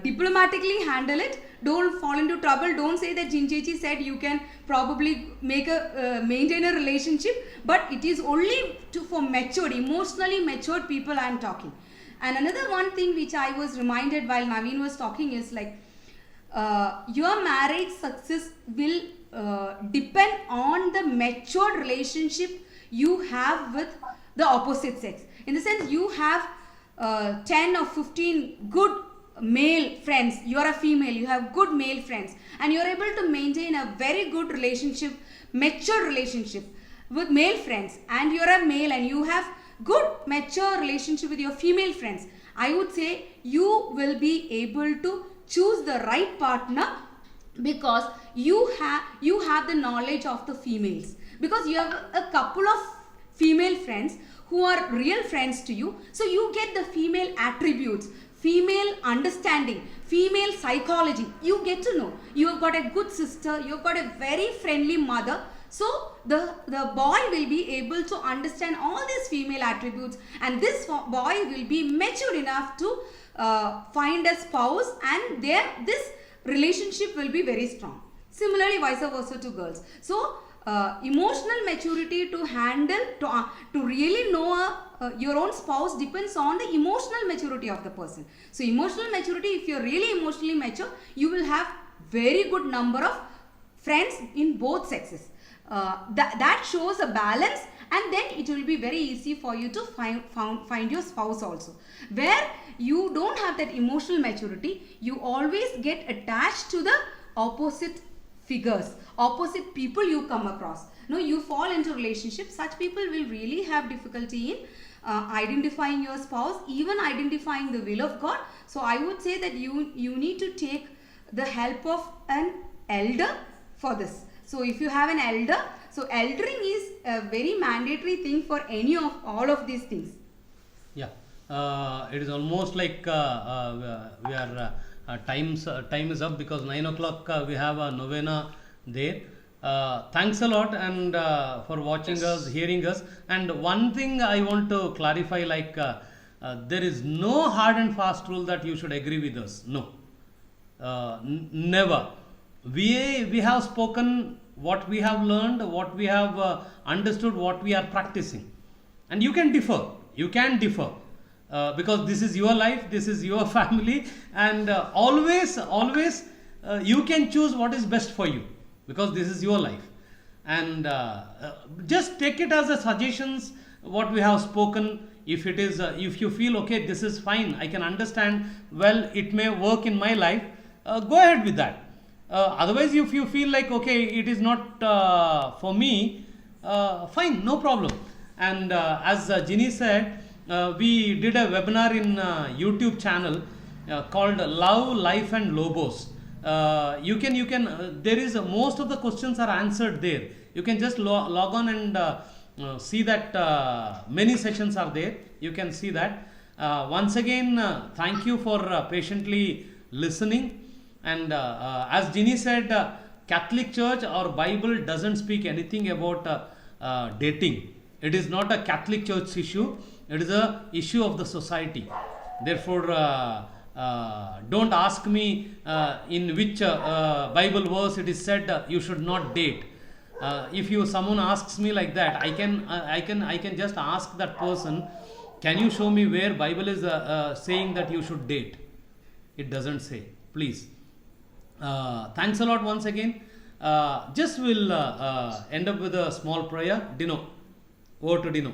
diplomatically handle it. Don't fall into trouble. Don't say that Jinchechi said you can probably make a maintain a relationship, but it is only for matured, emotionally matured people I am talking. And another one thing which I was reminded while Naveen was talking is like, your marriage success will depend on the matured relationship you have with the opposite sex. In the sense, you have 10 or 15 good male friends, you are a female, you have good male friends, and you are able to maintain a very good relationship, mature relationship with male friends, and you are a male and you have good mature relationship with your female friends, I would say you will be able to choose the right partner, because you have the knowledge of the females, because you have a couple of female friends who are real friends to you. So you get the female attributes, female understanding, female psychology. You get to know you have got a good sister, you have got a very friendly mother. So the boy will be able to understand all these female attributes, and this boy will be mature enough to find a spouse, and this relationship will be very strong. Similarly, vice versa to girls. So emotional maturity to handle, to really know your own spouse depends on the emotional maturity of the person. So emotional maturity, if you are really emotionally mature, you will have very good number of friends in both sexes. That shows a balance, and then it will be very easy for you to find your spouse also. Where you don't have that emotional maturity, you always get attached to the opposite figures, opposite people you come across. No, you fall into relationships. Such people will really have difficulty in identifying your spouse, even identifying the will of God. So I would say that you need to take the help of an elder for this. So if you have an elder, so eldering is a very mandatory thing for any of all of these things. Yeah, it is almost like we are time is up, because 9 o'clock we have a novena there. Thanks a lot, and for watching us, hearing us. And one thing I want to clarify, like there is no hard and fast rule that you should agree with us. No, never. We have spoken what we have learned, what we have understood, what we are practicing, and you can differ. You can differ because this is your life, this is your family, and always you can choose what is best for you, because this is your life. And just take it as a suggestions what we have spoken. If it is, if you feel okay, this is fine, I can understand, well, it may work in my life, go ahead with that. Otherwise, if you feel like, okay, it is not for me, fine, no problem. And as Ginny said, we did a webinar in YouTube channel called Love, Life and Lobos. You can there is most of the questions are answered there. You can just log on and see that many sessions are there. You can see that. Once again, thank you for patiently listening. And as Ginny said, Catholic Church or Bible doesn't speak anything about dating. It is not a Catholic Church issue. It is a issue of the society. Therefore, don't ask me in which Bible verse it is said you should not date. If you someone asks me like that, I can just ask that person, can you show me where Bible is saying that you should date? It doesn't say. Please. Thanks a lot once again. Just will end up with a small prayer. Dino, over to Dino.